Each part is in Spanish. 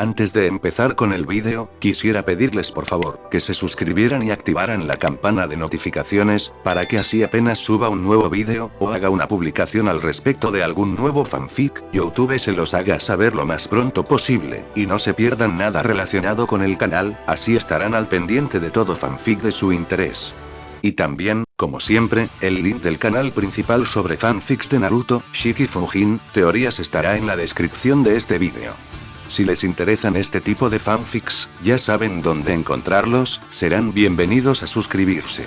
Antes de empezar con el vídeo, quisiera pedirles por favor, que se suscribieran y activaran la campana de notificaciones, para que así apenas suba un nuevo vídeo, o haga una publicación al respecto de algún nuevo fanfic, YouTube se los haga saber lo más pronto posible, y no se pierdan nada relacionado con el canal, así estarán al pendiente de todo fanfic de su interés. Y también, como siempre, el link del canal principal sobre fanfics de Naruto, Shiki Fujin, teorías estará en la descripción de este vídeo. Si les interesan este tipo de fanfics, ya saben dónde encontrarlos, serán bienvenidos a suscribirse.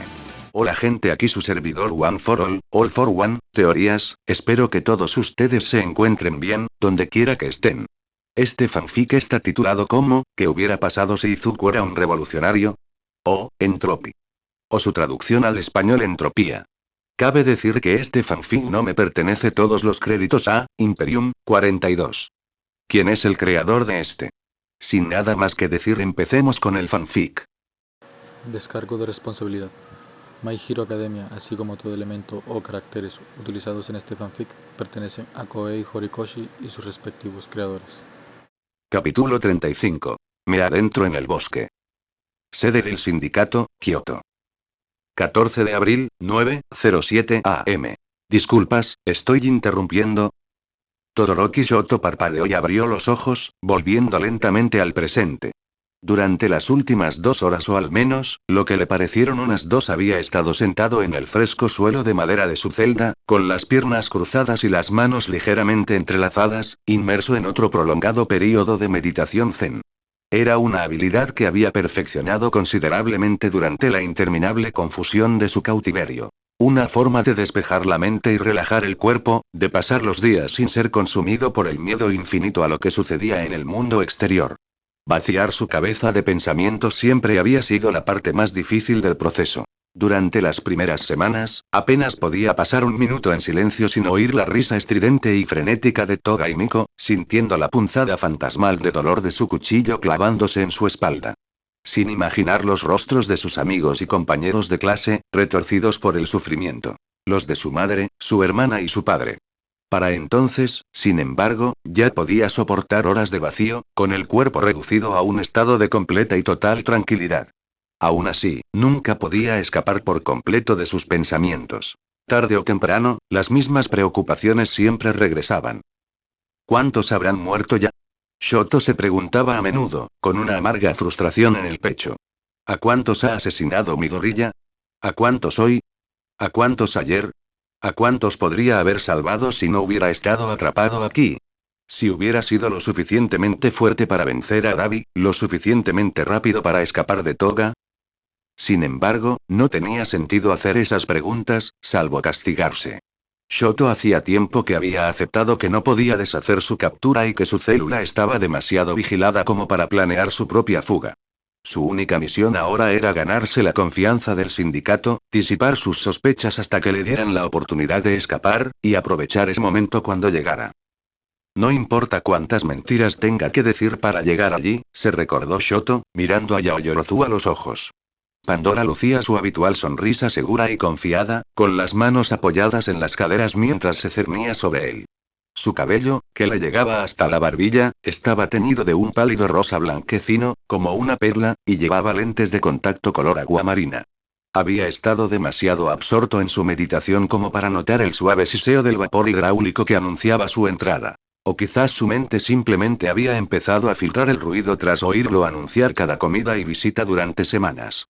Hola gente, aquí su servidor One for All for One, teorías, espero que todos ustedes se encuentren bien, donde quiera que estén. Este fanfic está titulado como, ¿qué hubiera pasado si Izuku era un revolucionario? O, Entropy. O su traducción al español entropía. Cabe decir que este fanfic no me pertenece, todos los créditos a Imperium 42. ¿Quién es el creador de este? Sin nada más que decir, empecemos con el fanfic. Descargo de responsabilidad. My Hero Academia, así como todo elemento o caracteres utilizados en este fanfic, pertenecen a Koei Horikoshi y sus respectivos creadores. Capítulo 35. Me adentro en el bosque. Sede del sindicato, Kioto. 14 de abril, 9:07 am. Disculpas, ¿estoy interrumpiendo? Todoroki Shoto parpadeó y abrió los ojos, volviendo lentamente al presente. Durante las últimas 2 horas o al menos, lo que le parecieron unas 2, había estado sentado en el fresco suelo de madera de su celda, con las piernas cruzadas y las manos ligeramente entrelazadas, inmerso en otro prolongado período de meditación zen. Era una habilidad que había perfeccionado considerablemente durante la interminable confusión de su cautiverio. Una forma de despejar la mente y relajar el cuerpo, de pasar los días sin ser consumido por el miedo infinito a lo que sucedía en el mundo exterior. Vaciar su cabeza de pensamientos siempre había sido la parte más difícil del proceso. Durante las primeras semanas, apenas podía pasar un minuto en silencio sin oír la risa estridente y frenética de Toga y Miko, sintiendo la punzada fantasmal de dolor de su cuchillo clavándose en su espalda. Sin imaginar los rostros de sus amigos y compañeros de clase, retorcidos por el sufrimiento. Los de su madre, su hermana y su padre. Para entonces, sin embargo, ya podía soportar horas de vacío, con el cuerpo reducido a un estado de completa y total tranquilidad. Aún así, nunca podía escapar por completo de sus pensamientos. Tarde o temprano, las mismas preocupaciones siempre regresaban. ¿Cuántos habrán muerto ya? Shoto se preguntaba a menudo, con una amarga frustración en el pecho. ¿A cuántos ha asesinado Midoriya? ¿A cuántos hoy? ¿A cuántos ayer? ¿A cuántos podría haber salvado si no hubiera estado atrapado aquí? Si hubiera sido lo suficientemente fuerte para vencer a Dabi, lo suficientemente rápido para escapar de Toga. Sin embargo, no tenía sentido hacer esas preguntas, salvo castigarse. Shoto hacía tiempo que había aceptado que no podía deshacer su captura y que su célula estaba demasiado vigilada como para planear su propia fuga. Su única misión ahora era ganarse la confianza del sindicato, disipar sus sospechas hasta que le dieran la oportunidad de escapar, y aprovechar ese momento cuando llegara. No importa cuántas mentiras tenga que decir para llegar allí, se recordó Shoto, mirando a Yaoyorozu a los ojos. Pandora lucía su habitual sonrisa segura y confiada, con las manos apoyadas en las caderas mientras se cernía sobre él. Su cabello, que le llegaba hasta la barbilla, estaba teñido de un pálido rosa blanquecino, como una perla, y llevaba lentes de contacto color agua marina. Había estado demasiado absorto en su meditación como para notar el suave siseo del vapor hidráulico que anunciaba su entrada. O quizás su mente simplemente había empezado a filtrar el ruido tras oírlo anunciar cada comida y visita durante semanas.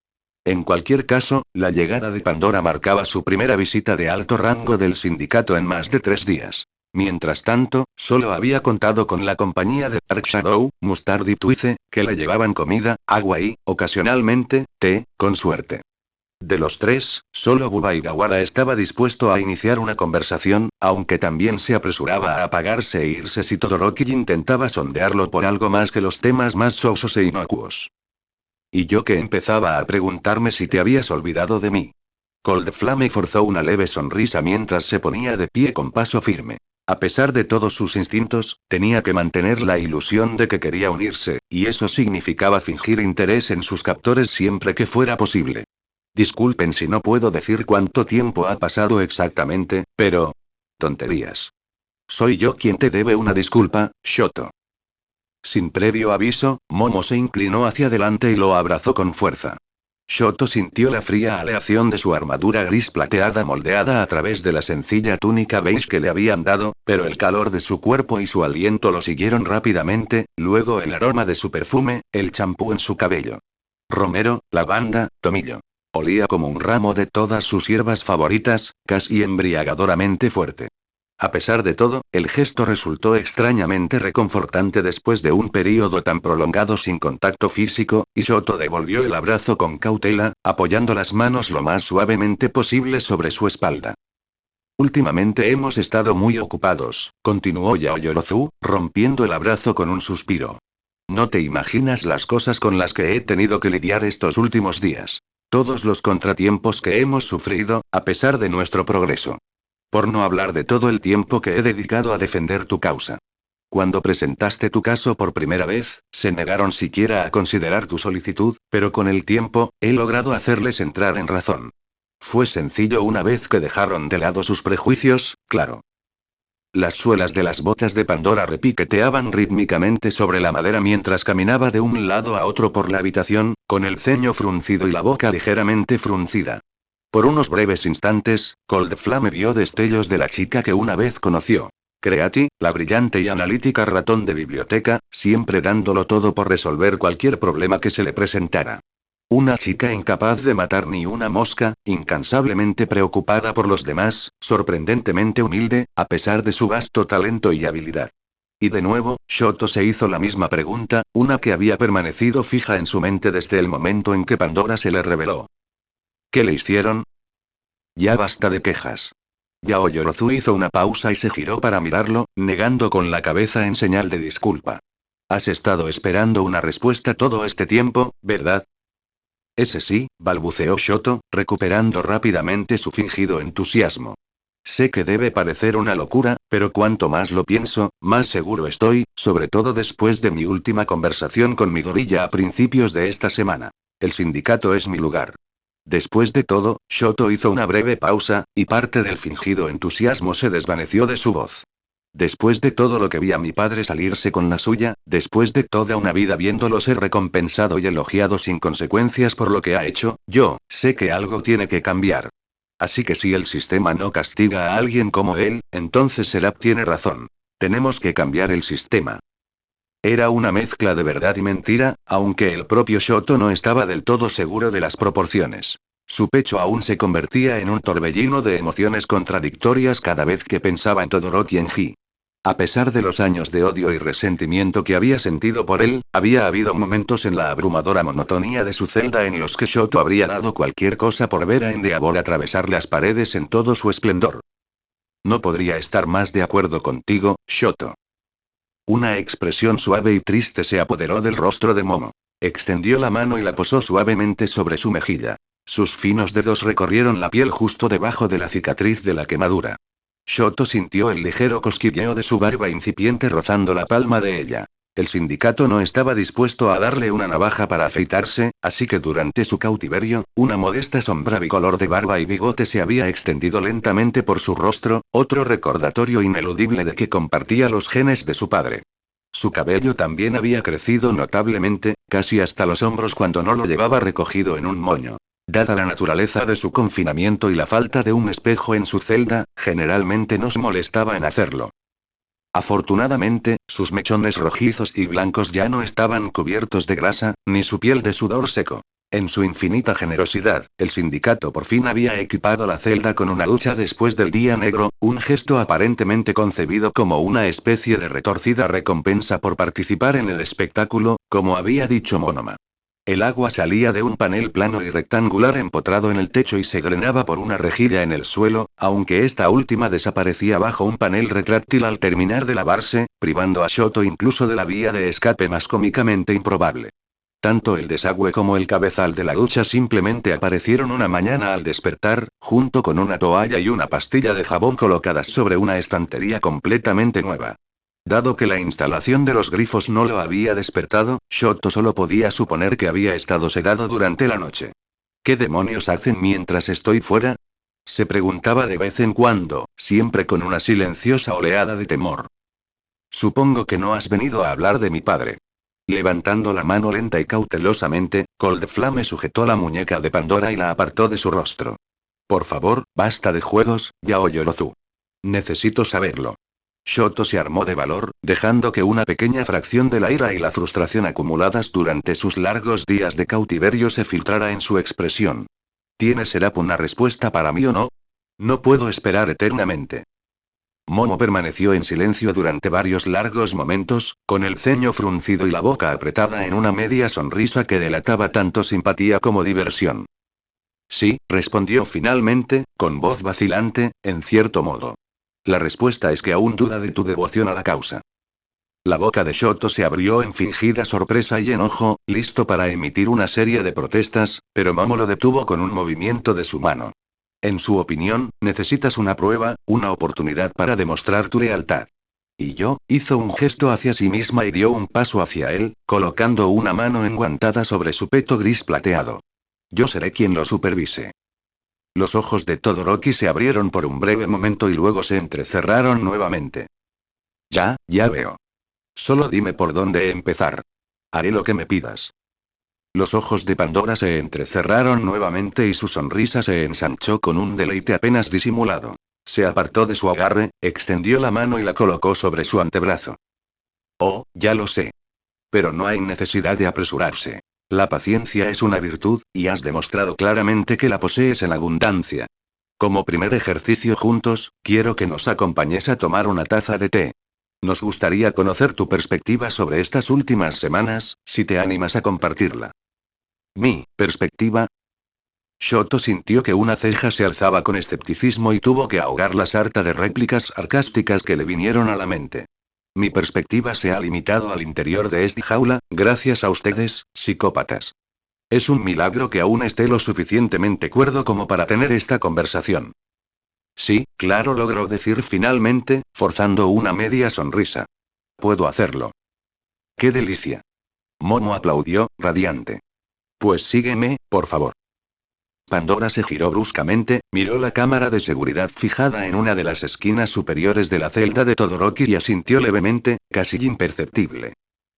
En cualquier caso, la llegada de Pandora marcaba su primera visita de alto rango del sindicato en más de 3 días. Mientras tanto, solo había contado con la compañía de Dark Shadow, Mustard y Twice, que le llevaban comida, agua y, ocasionalmente, té, con suerte. De los 3, solo Bubaigawara estaba dispuesto a iniciar una conversación, aunque también se apresuraba a apagarse e irse si Todoroki intentaba sondearlo por algo más que los temas más sosos e inocuos. Y yo que empezaba a preguntarme si te habías olvidado de mí. Cold Flame forzó una leve sonrisa mientras se ponía de pie con paso firme. A pesar de todos sus instintos, tenía que mantener la ilusión de que quería unirse, y eso significaba fingir interés en sus captores siempre que fuera posible. Disculpen si no puedo decir cuánto tiempo ha pasado exactamente, pero... tonterías. Soy yo quien te debe una disculpa, Shoto. Sin previo aviso, Momo se inclinó hacia adelante y lo abrazó con fuerza. Shoto sintió la fría aleación de su armadura gris plateada moldeada a través de la sencilla túnica beige que le habían dado, pero el calor de su cuerpo y su aliento lo siguieron rápidamente, luego el aroma de su perfume, el champú en su cabello. Romero, lavanda, tomillo. Olía como un ramo de todas sus hierbas favoritas, casi embriagadoramente fuerte. A pesar de todo, el gesto resultó extrañamente reconfortante después de un período tan prolongado sin contacto físico, y Shoto devolvió el abrazo con cautela, apoyando las manos lo más suavemente posible sobre su espalda. Últimamente hemos estado muy ocupados, continuó Yaoyorozu, rompiendo el abrazo con un suspiro. No te imaginas las cosas con las que he tenido que lidiar estos últimos días. Todos los contratiempos que hemos sufrido, a pesar de nuestro progreso. Por no hablar de todo el tiempo que he dedicado a defender tu causa. Cuando presentaste tu caso por primera vez, se negaron siquiera a considerar tu solicitud, pero con el tiempo, he logrado hacerles entrar en razón. Fue sencillo una vez que dejaron de lado sus prejuicios, claro. Las suelas de las botas de Pandora repiqueteaban rítmicamente sobre la madera mientras caminaba de un lado a otro por la habitación, con el ceño fruncido y la boca ligeramente fruncida. Por unos breves instantes, Cold Flame vio destellos de la chica que una vez conoció. Creati, la brillante y analítica ratón de biblioteca, siempre dándolo todo por resolver cualquier problema que se le presentara. Una chica incapaz de matar ni una mosca, incansablemente preocupada por los demás, sorprendentemente humilde, a pesar de su vasto talento y habilidad. Y de nuevo, Shoto se hizo la misma pregunta, una que había permanecido fija en su mente desde el momento en que Pandora se le reveló. ¿Qué le hicieron? Ya basta de quejas. Yaoyorozu hizo una pausa y se giró para mirarlo, negando con la cabeza en señal de disculpa. Has estado esperando una respuesta todo este tiempo, ¿verdad? Ese sí, balbuceó Shoto, recuperando rápidamente su fingido entusiasmo. Sé que debe parecer una locura, pero cuanto más lo pienso, más seguro estoy, sobre todo después de mi última conversación con Midoriya a principios de esta semana. El sindicato es mi lugar. Después de todo, Shoto hizo una breve pausa, y parte del fingido entusiasmo se desvaneció de su voz. Después de todo lo que vi a mi padre salirse con la suya, después de toda una vida viéndolo ser recompensado y elogiado sin consecuencias por lo que ha hecho, yo sé que algo tiene que cambiar. Así que si el sistema no castiga a alguien como él, entonces Serap tiene razón. Tenemos que cambiar el sistema. Era una mezcla de verdad y mentira, aunque el propio Shoto no estaba del todo seguro de las proporciones. Su pecho aún se convertía en un torbellino de emociones contradictorias cada vez que pensaba en Todoroki Enji. A pesar de los años de odio y resentimiento que había sentido por él, había habido momentos en la abrumadora monotonía de su celda en los que Shoto habría dado cualquier cosa por ver a Endeavor atravesar las paredes en todo su esplendor. No podría estar más de acuerdo contigo, Shoto. Una expresión suave y triste se apoderó del rostro de Momo. Extendió la mano y la posó suavemente sobre su mejilla. Sus finos dedos recorrieron la piel justo debajo de la cicatriz de la quemadura. Shoto sintió el ligero cosquilleo de su barba incipiente rozando la palma de ella. El sindicato no estaba dispuesto a darle una navaja para afeitarse, así que durante su cautiverio, una modesta sombra bicolor de barba y bigote se había extendido lentamente por su rostro, otro recordatorio ineludible de que compartía los genes de su padre. Su cabello también había crecido notablemente, casi hasta los hombros cuando no lo llevaba recogido en un moño. Dada la naturaleza de su confinamiento y la falta de un espejo en su celda, generalmente no se molestaba en hacerlo. Afortunadamente, sus mechones rojizos y blancos ya no estaban cubiertos de grasa, ni su piel de sudor seco. En su infinita generosidad, el sindicato por fin había equipado la celda con una ducha después del día negro, un gesto aparentemente concebido como una especie de retorcida recompensa por participar en el espectáculo, como había dicho Monoma. El agua salía de un panel plano y rectangular empotrado en el techo y se drenaba por una rejilla en el suelo, aunque esta última desaparecía bajo un panel retráctil al terminar de lavarse, privando a Shoto incluso de la vía de escape más cómicamente improbable. Tanto el desagüe como el cabezal de la ducha simplemente aparecieron una mañana al despertar, junto con una toalla y una pastilla de jabón colocadas sobre una estantería completamente nueva. Dado que la instalación de los grifos no lo había despertado, Shoto solo podía suponer que había estado sedado durante la noche. ¿Qué demonios hacen mientras estoy fuera? Se preguntaba de vez en cuando, siempre con una silenciosa oleada de temor. Supongo que no has venido a hablar de mi padre. Levantando la mano lenta y cautelosamente, Cold Flame sujetó la muñeca de Pandora y la apartó de su rostro. Por favor, basta de juegos, Yao Yorozu. Necesito saberlo. Shoto se armó de valor, dejando que una pequeña fracción de la ira y la frustración acumuladas durante sus largos días de cautiverio se filtrara en su expresión. ¿Tiene Serap una respuesta para mí o no? No puedo esperar eternamente. Momo permaneció en silencio durante varios largos momentos, con el ceño fruncido y la boca apretada en una media sonrisa que delataba tanto simpatía como diversión. Sí, respondió finalmente, con voz vacilante, en cierto modo. La respuesta es que aún duda de tu devoción a la causa. La boca de Shoto se abrió en fingida sorpresa y enojo, listo para emitir una serie de protestas, pero Momo lo detuvo con un movimiento de su mano. En su opinión, necesitas una prueba, una oportunidad para demostrar tu lealtad. Y yo, hizo un gesto hacia sí misma y dio un paso hacia él, colocando una mano enguantada sobre su peto gris plateado. Yo seré quien lo supervise. Los ojos de Todoroki se abrieron por un breve momento y luego se entrecerraron nuevamente. Ya veo. Solo dime por dónde empezar. Haré lo que me pidas. Los ojos de Pandora se entrecerraron nuevamente y su sonrisa se ensanchó con un deleite apenas disimulado. Se apartó de su agarre, extendió la mano y la colocó sobre su antebrazo. Oh, ya lo sé. Pero no hay necesidad de apresurarse. La paciencia es una virtud, y has demostrado claramente que la posees en abundancia. Como primer ejercicio juntos, quiero que nos acompañes a tomar una taza de té. Nos gustaría conocer tu perspectiva sobre estas últimas semanas, si te animas a compartirla. ¿Mi perspectiva? Shoto sintió que una ceja se alzaba con escepticismo y tuvo que ahogar la sarta de réplicas sarcásticas que le vinieron a la mente. Mi perspectiva se ha limitado al interior de esta jaula, gracias a ustedes, psicópatas. Es un milagro que aún esté lo suficientemente cuerdo como para tener esta conversación. Sí, claro, logró decir finalmente, forzando una media sonrisa. Puedo hacerlo. ¡Qué delicia! Momo aplaudió, radiante. Pues sígueme, por favor. Pandora se giró bruscamente, miró la cámara de seguridad fijada en una de las esquinas superiores de la celda de Todoroki y asintió levemente, casi imperceptible.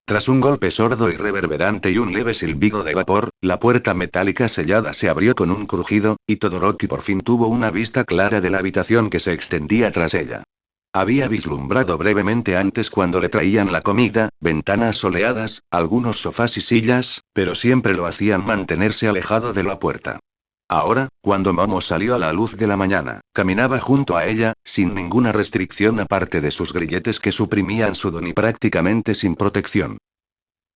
Tras un golpe sordo y reverberante y un leve silbido de vapor, la puerta metálica sellada se abrió con un crujido, y Todoroki por fin tuvo una vista clara de la habitación que se extendía tras ella. Había vislumbrado brevemente antes cuando le traían la comida, ventanas soleadas, algunos sofás y sillas, pero siempre lo hacían mantenerse alejado de la puerta. Ahora, cuando Momo salió a la luz de la mañana, caminaba junto a ella, sin ninguna restricción aparte de sus grilletes que suprimían su don y prácticamente sin protección.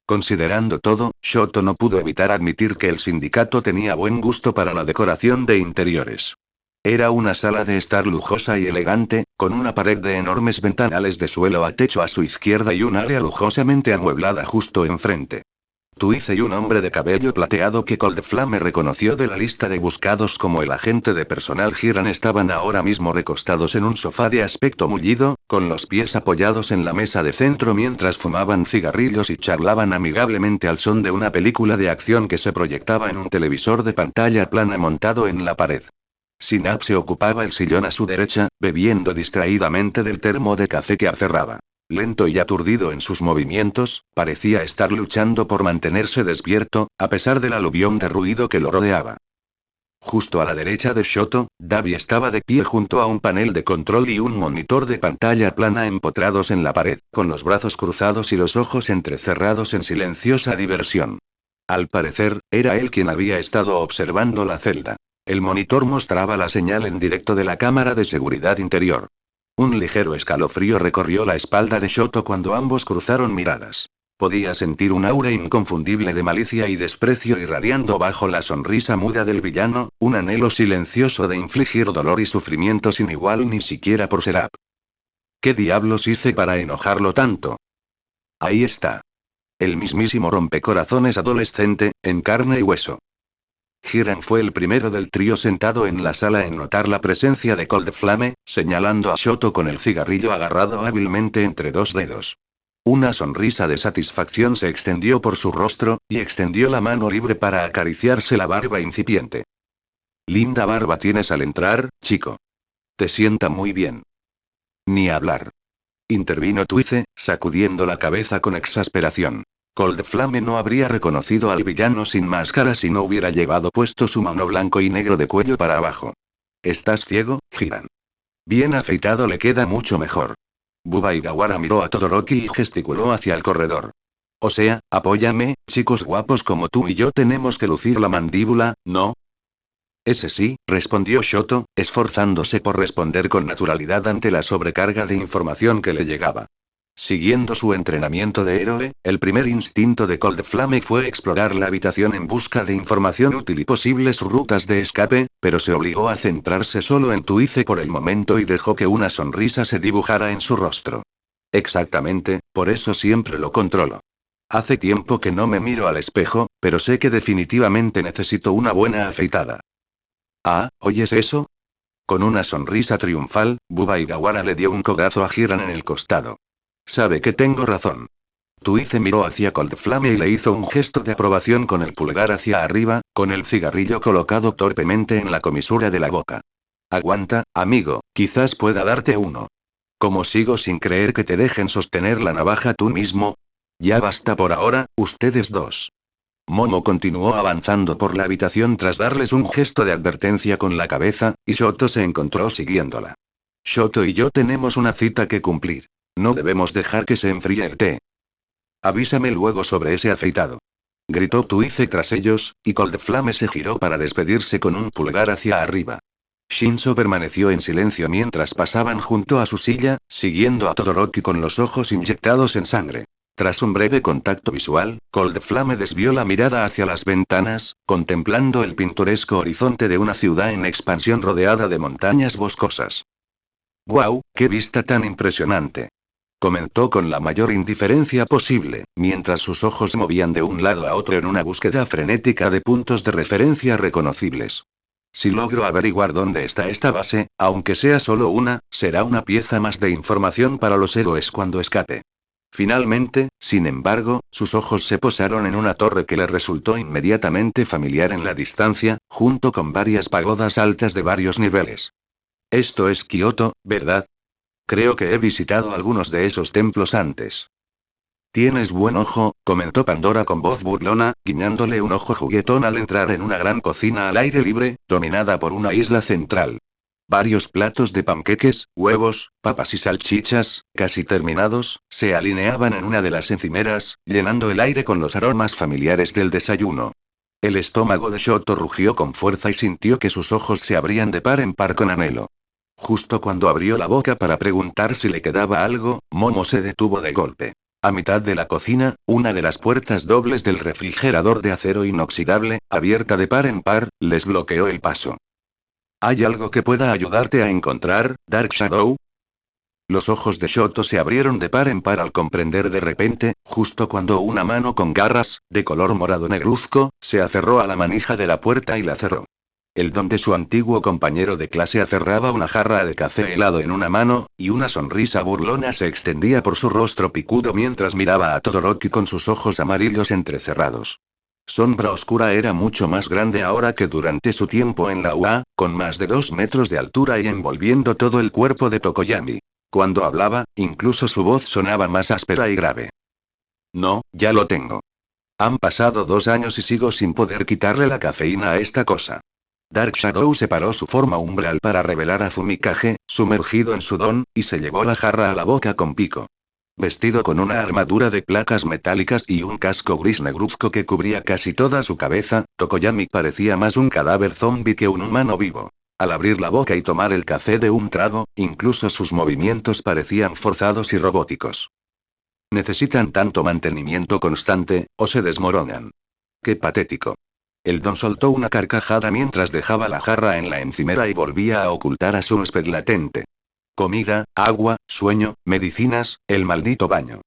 Considerando todo, Shoto no pudo evitar admitir que el sindicato tenía buen gusto para la decoración de interiores. Era una sala de estar lujosa y elegante, con una pared de enormes ventanales de suelo a techo a su izquierda y un área lujosamente amueblada justo enfrente. Tuice y un hombre de cabello plateado que Cold Flame reconoció de la lista de buscados como el agente de personal Hiran estaban ahora mismo recostados en un sofá de aspecto mullido, con los pies apoyados en la mesa de centro mientras fumaban cigarrillos y charlaban amigablemente al son de una película de acción que se proyectaba en un televisor de pantalla plana montado en la pared. Sinap se ocupaba el sillón a su derecha, bebiendo distraídamente del termo de café que aferraba. Lento y aturdido en sus movimientos, parecía estar luchando por mantenerse despierto, a pesar del aluvión de ruido que lo rodeaba. Justo a la derecha de Shoto, Davi estaba de pie junto a un panel de control y un monitor de pantalla plana empotrados en la pared, con los brazos cruzados y los ojos entrecerrados en silenciosa diversión. Al parecer, era él quien había estado observando la celda. El monitor mostraba la señal en directo de la cámara de seguridad interior. Un ligero escalofrío recorrió la espalda de Shoto cuando ambos cruzaron miradas. Podía sentir un aura inconfundible de malicia y desprecio irradiando bajo la sonrisa muda del villano, un anhelo silencioso de infligir dolor y sufrimiento sin igual ni siquiera por Serap. ¿Qué diablos hice para enojarlo tanto? Ahí está. El mismísimo rompecorazones adolescente, en carne y hueso. Hiran fue el primero del trío sentado en la sala en notar la presencia de Cold Flame, señalando a Shoto con el cigarrillo agarrado hábilmente entre dos dedos. Una sonrisa de satisfacción se extendió por su rostro, y extendió la mano libre para acariciarse la barba incipiente. Linda barba tienes al entrar, chico. Te sienta muy bien. Ni hablar. intervino Twice, sacudiendo la cabeza con exasperación. Cold Flame no habría reconocido al villano sin máscara si no hubiera llevado puesto su mano blanco y negro de cuello para abajo. ¿Estás ciego, Hiran? Bien afeitado le queda mucho mejor. Bubba Higawara miró a Todoroki y gesticuló hacia el corredor. O sea, apóyame, chicos guapos como tú y yo tenemos que lucir la mandíbula, ¿no? Ese sí, respondió Shoto, esforzándose por responder con naturalidad ante la sobrecarga de información que le llegaba. Siguiendo su entrenamiento de héroe, el primer instinto de Cold Flame fue explorar la habitación en busca de información útil y posibles rutas de escape, pero se obligó a centrarse solo en Twice por el momento y dejó que una sonrisa se dibujara en su rostro. Exactamente, por eso siempre lo controlo. Hace tiempo que no me miro al espejo, pero sé que definitivamente necesito una buena afeitada. Ah, ¿oyes eso? Con una sonrisa triunfal, Bubba Higawara le dio un codazo a Hiran en el costado. Sabe que tengo razón. Twice miró hacia Cold Flame y le hizo un gesto de aprobación con el pulgar hacia arriba, con el cigarrillo colocado torpemente en la comisura de la boca. Aguanta, amigo, quizás pueda darte uno. Como sigo sin creer que te dejen sostener la navaja tú mismo. Ya basta por ahora, ustedes dos. Momo continuó avanzando por la habitación tras darles un gesto de advertencia con la cabeza, y Shoto se encontró siguiéndola. Shoto y yo tenemos una cita que cumplir. No debemos dejar que se enfríe el té. Avísame luego sobre ese afeitado. Gritó Twice tras ellos, y Cold Flame se giró para despedirse con un pulgar hacia arriba. Shinso permaneció en silencio mientras pasaban junto a su silla, siguiendo a Todoroki con los ojos inyectados en sangre. Tras un breve contacto visual, Cold Flame desvió la mirada hacia las ventanas, contemplando el pintoresco horizonte de una ciudad en expansión rodeada de montañas boscosas. ¡Guau, qué vista tan impresionante! Comentó con la mayor indiferencia posible, mientras sus ojos se movían de un lado a otro en una búsqueda frenética de puntos de referencia reconocibles. Si logro averiguar dónde está esta base, aunque sea solo una, será una pieza más de información para los héroes cuando escape. Finalmente, sin embargo, sus ojos se posaron en una torre que le resultó inmediatamente familiar en la distancia, junto con varias pagodas altas de varios niveles. Esto es Kioto, ¿verdad? Creo que he visitado algunos de esos templos antes. Tienes buen ojo, comentó Pandora con voz burlona, guiñándole un ojo juguetón al entrar en una gran cocina al aire libre, dominada por una isla central. Varios platos de panqueques, huevos, papas y salchichas, casi terminados, se alineaban en una de las encimeras, llenando el aire con los aromas familiares del desayuno. El estómago de Shoto rugió con fuerza y sintió que sus ojos se abrían de par en par con anhelo. Justo cuando abrió la boca para preguntar si le quedaba algo, Momo se detuvo de golpe. A mitad de la cocina, una de las puertas dobles del refrigerador de acero inoxidable, abierta de par en par, les bloqueó el paso. ¿Hay algo que pueda ayudarte a encontrar, Dark Shadow? Los ojos de Shoto se abrieron de par en par al comprender de repente, justo cuando una mano con garras, de color morado negruzco, se aferró a la manija de la puerta y la cerró. El don de su antiguo compañero de clase aferraba una jarra de café helado en una mano, y una sonrisa burlona se extendía por su rostro picudo mientras miraba a Todoroki con sus ojos amarillos entrecerrados. Sombra Oscura era mucho más grande ahora que durante su tiempo en la UA, con más de 2 metros de altura y envolviendo todo el cuerpo de Tokoyami. Cuando hablaba, incluso su voz sonaba más áspera y grave. No, ya lo tengo. Han pasado 2 años y sigo sin poder quitarle la cafeína a esta cosa. Dark Shadow separó su forma umbral para revelar a Fumikage, sumergido en su don, y se llevó la jarra a la boca con pico. Vestido con una armadura de placas metálicas y un casco gris negruzco que cubría casi toda su cabeza, Tokoyami parecía más un cadáver zombie que un humano vivo. Al abrir la boca y tomar el café de un trago, incluso sus movimientos parecían forzados y robóticos. Necesitan tanto mantenimiento constante, o se desmoronan. ¡Qué patético! El don soltó una carcajada mientras dejaba la jarra en la encimera y volvía a ocultar a su huésped latente. Comida, agua, sueño, medicinas, el maldito baño.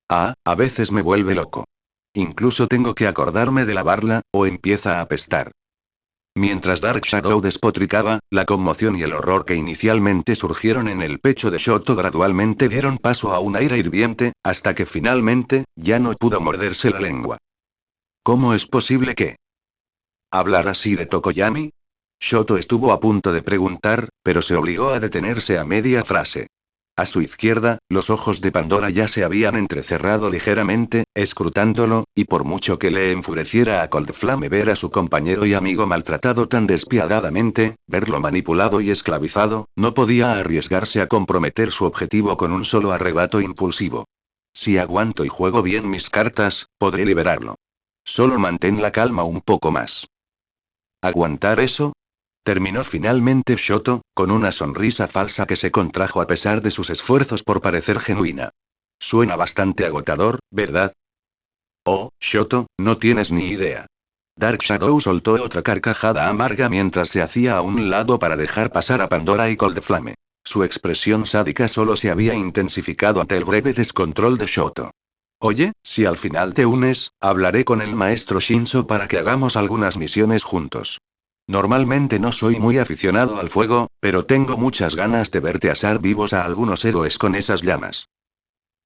Ah, a veces me vuelve loco. Incluso tengo que acordarme de lavarla, o empieza a apestar. Mientras Dark Shadow despotricaba, la conmoción y el horror que inicialmente surgieron en el pecho de Shoto gradualmente dieron paso a un aire hirviente, hasta que finalmente, ya no pudo morderse la lengua. ¿Cómo es posible que hablar así de Tokoyami? Shoto estuvo a punto de preguntar, pero se obligó a detenerse a media frase. A su izquierda, los ojos de Pandora ya se habían entrecerrado ligeramente, escrutándolo, y por mucho que le enfureciera a Cold Flame ver a su compañero y amigo maltratado tan despiadadamente, verlo manipulado y esclavizado, no podía arriesgarse a comprometer su objetivo con un solo arrebato impulsivo. Si aguanto y juego bien mis cartas, podré liberarlo. Solo mantén la calma un poco más. ¿Aguantar eso? Terminó finalmente Shoto, con una sonrisa falsa que se contrajo a pesar de sus esfuerzos por parecer genuina. Suena bastante agotador, ¿verdad? Oh, Shoto, no tienes ni idea. Dark Shadow soltó otra carcajada amarga mientras se hacía a un lado para dejar pasar a Pandora y Cold Flame. Su expresión sádica solo se había intensificado ante el breve descontrol de Shoto. Oye, si al final te unes, hablaré con el maestro Shinso para que hagamos algunas misiones juntos. Normalmente no soy muy aficionado al fuego, pero tengo muchas ganas de verte asar vivos a algunos héroes con esas llamas.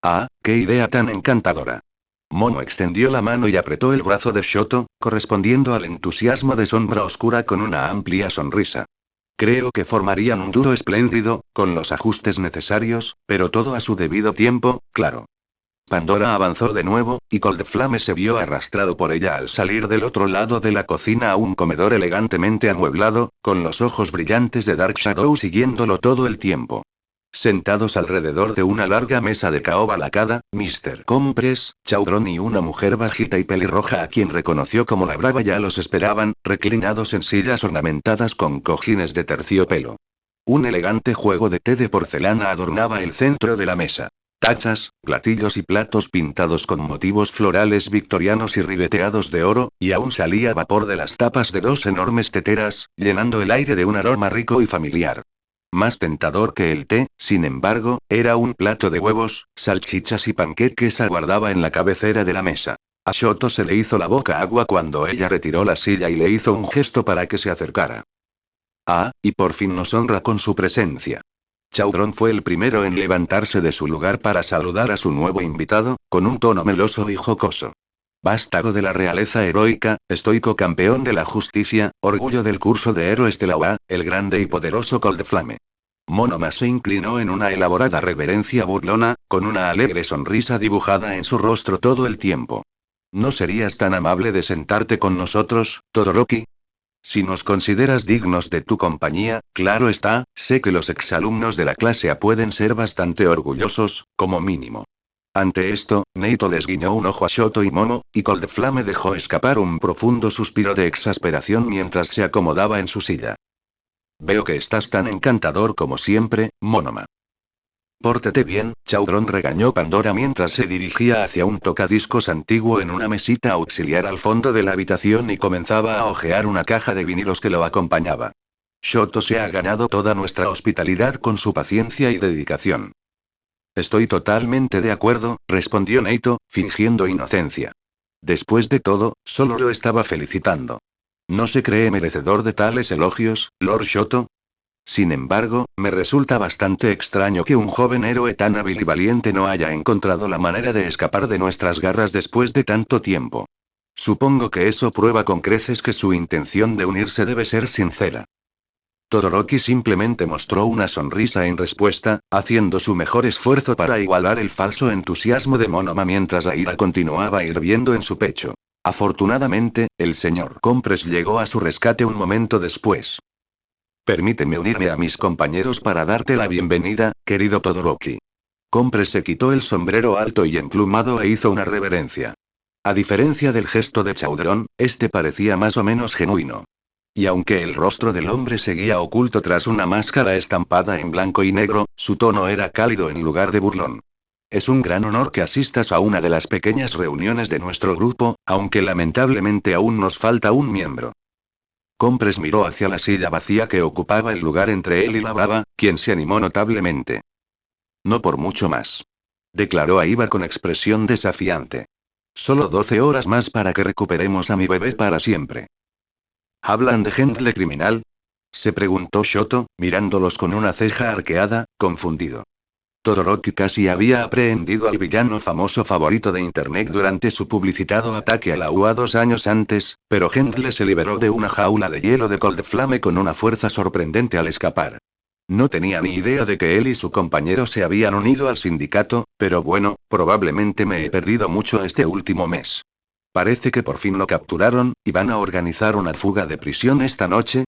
Ah, qué idea tan encantadora. Momo extendió la mano y apretó el brazo de Shoto, correspondiendo al entusiasmo de Sombra Oscura con una amplia sonrisa. Creo que formarían un dúo espléndido, con los ajustes necesarios, pero todo a su debido tiempo, claro. Pandora avanzó de nuevo, y Cold Flame se vio arrastrado por ella al salir del otro lado de la cocina a un comedor elegantemente amueblado, con los ojos brillantes de Dark Shadow siguiéndolo todo el tiempo. Sentados alrededor de una larga mesa de caoba lacada, Mr. Compress, Chaudron y una mujer bajita y pelirroja a quien reconoció como la Brava ya los esperaban, reclinados en sillas ornamentadas con cojines de terciopelo. Un elegante juego de té de porcelana adornaba el centro de la mesa. Tazas, platillos y platos pintados con motivos florales victorianos y ribeteados de oro, y aún salía vapor de las tapas de dos enormes teteras, llenando el aire de un aroma rico y familiar. Más tentador que el té, sin embargo, era un plato de huevos, salchichas y panqueques aguardaba en la cabecera de la mesa. A Shoto se le hizo la boca agua cuando ella retiró la silla y le hizo un gesto para que se acercara. Ah, y por fin nos honra con su presencia. Chaudron fue el primero en levantarse de su lugar para saludar a su nuevo invitado, con un tono meloso y jocoso. Vástago de la realeza heroica, estoico campeón de la justicia, orgullo del curso de héroes de la UA, el grande y poderoso Cold Flame. Monoma se inclinó en una elaborada reverencia burlona, con una alegre sonrisa dibujada en su rostro todo el tiempo. ¿No serías tan amable de sentarte con nosotros, Todoroki? Si nos consideras dignos de tu compañía, claro está, sé que los exalumnos de la clase A pueden ser bastante orgullosos, como mínimo. Ante esto, Neito les guiñó un ojo a Shoto y Momo, y Cold Flame dejó escapar un profundo suspiro de exasperación mientras se acomodaba en su silla. Veo que estás tan encantador como siempre, Monoma. Pórtate bien, Chaudron regañó Pandora mientras se dirigía hacia un tocadiscos antiguo en una mesita auxiliar al fondo de la habitación y comenzaba a hojear una caja de vinilos que lo acompañaba. Shoto se ha ganado toda nuestra hospitalidad con su paciencia y dedicación. Estoy totalmente de acuerdo, respondió Neito, fingiendo inocencia. Después de todo, solo lo estaba felicitando. ¿No se cree merecedor de tales elogios, Lord Shoto? Sin embargo, me resulta bastante extraño que un joven héroe tan hábil y valiente no haya encontrado la manera de escapar de nuestras garras después de tanto tiempo. Supongo que eso prueba con creces que su intención de unirse debe ser sincera. Todoroki simplemente mostró una sonrisa en respuesta, haciendo su mejor esfuerzo para igualar el falso entusiasmo de Monoma mientras la ira continuaba hirviendo en su pecho. Afortunadamente, el señor Compress llegó a su rescate un momento después. Permíteme unirme a mis compañeros para darte la bienvenida, querido Todoroki. Compress se quitó el sombrero alto y emplumado e hizo una reverencia. A diferencia del gesto de Chaudron, este parecía más o menos genuino. Y aunque el rostro del hombre seguía oculto tras una máscara estampada en blanco y negro, su tono era cálido en lugar de burlón. Es un gran honor que asistas a una de las pequeñas reuniones de nuestro grupo, aunque lamentablemente aún nos falta un miembro. Compress miró hacia la silla vacía que ocupaba el lugar entre él y la Brava, quien se animó notablemente. No por mucho más. Declaró Aiba con expresión desafiante. Solo 12 horas más para que recuperemos a mi bebé para siempre. ¿Hablan de gente criminal? Se preguntó Shoto, mirándolos con una ceja arqueada, confundido. Todoroki casi había aprehendido al villano famoso favorito de Internet durante su publicitado ataque a la UA 2 años antes, pero Gendle se liberó de una jaula de hielo de Cold Flame con una fuerza sorprendente al escapar. No tenía ni idea de que él y su compañero se habían unido al sindicato, pero bueno, probablemente me he perdido mucho este último mes. Parece que por fin lo capturaron, y van a organizar una fuga de prisión esta noche.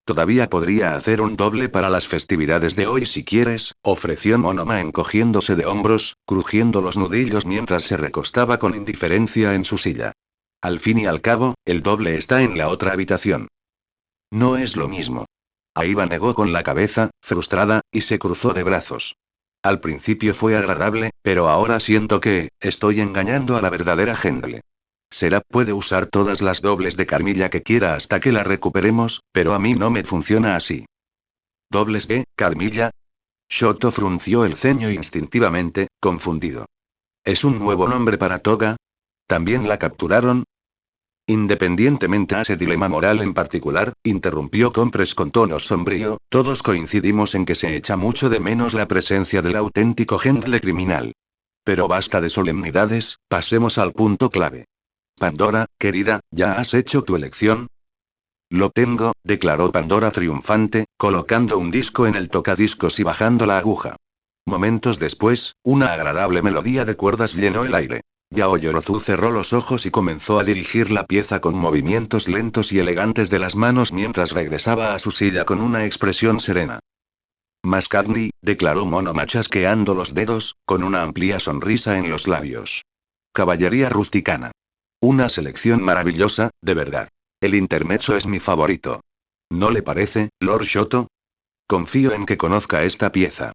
Todavía podría hacer un doble para las festividades de hoy si quieres, ofreció Monoma encogiéndose de hombros, crujiendo los nudillos mientras se recostaba con indiferencia en su silla. Al fin y al cabo, el doble está en la otra habitación. No es lo mismo. Aiba negó con la cabeza, frustrada, y se cruzó de brazos. Al principio fue agradable, pero ahora siento que, estoy engañando a la verdadera Hendle. Será puede usar todas las dobles de Carmilla que quiera hasta que la recuperemos, pero a mí no me funciona así. ¿Dobles de Carmilla? Shoto frunció el ceño instintivamente, confundido. ¿Es un nuevo nombre para Toga? ¿También la capturaron? Independientemente a ese dilema moral en particular, interrumpió Compres con tono sombrío, todos coincidimos en que se echa mucho de menos la presencia del auténtico Hendle criminal. Pero basta de solemnidades, pasemos al punto clave. Pandora, querida, ¿ya has hecho tu elección? Lo tengo, declaró Pandora triunfante, colocando un disco en el tocadiscos y bajando la aguja. Momentos después, una agradable melodía de cuerdas llenó el aire. Yaoyorozu cerró los ojos y comenzó a dirigir la pieza con movimientos lentos y elegantes de las manos mientras regresaba a su silla con una expresión serena. Mascagni, declaró Monoma chasqueando los dedos, con una amplia sonrisa en los labios. Caballería rusticana. Una selección maravillosa, de verdad. El intermezzo es mi favorito. ¿No le parece, Lord Shoto? Confío en que conozca esta pieza.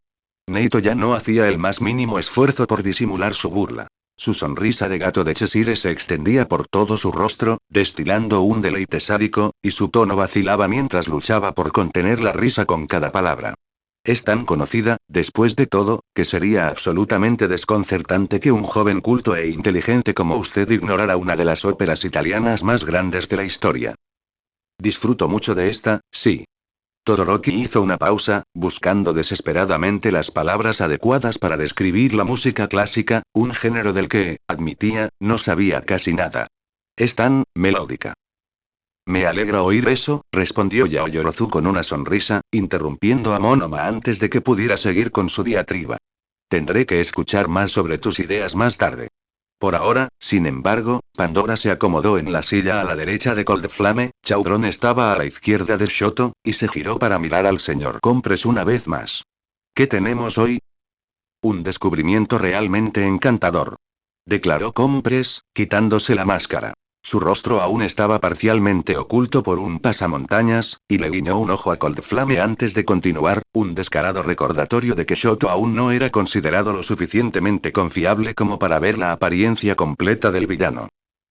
Neito ya no hacía el más mínimo esfuerzo por disimular su burla. Su sonrisa de gato de Cheshire se extendía por todo su rostro, destilando un deleite sádico, y su tono vacilaba mientras luchaba por contener la risa con cada palabra. Es tan conocida, después de todo, que sería absolutamente desconcertante que un joven culto e inteligente como usted ignorara una de las óperas italianas más grandes de la historia. Disfruto mucho de esta, sí. Todoroki hizo una pausa, buscando desesperadamente las palabras adecuadas para describir la música clásica, un género del que, admitía, no sabía casi nada. Es tan melódica. Me alegra oír eso, respondió Yaoyorozu con una sonrisa, interrumpiendo a Monoma antes de que pudiera seguir con su diatriba. Tendré que escuchar más sobre tus ideas más tarde. Por ahora, sin embargo, Pandora se acomodó en la silla a la derecha de Cold Flame, Chaudron estaba a la izquierda de Shoto, y se giró para mirar al señor Compres una vez más. ¿Qué tenemos hoy? Un descubrimiento realmente encantador. Declaró Compres, quitándose la máscara. Su rostro aún estaba parcialmente oculto por un pasamontañas, y le guiñó un ojo a Cold Flame antes de continuar, un descarado recordatorio de que Shoto aún no era considerado lo suficientemente confiable como para ver la apariencia completa del villano.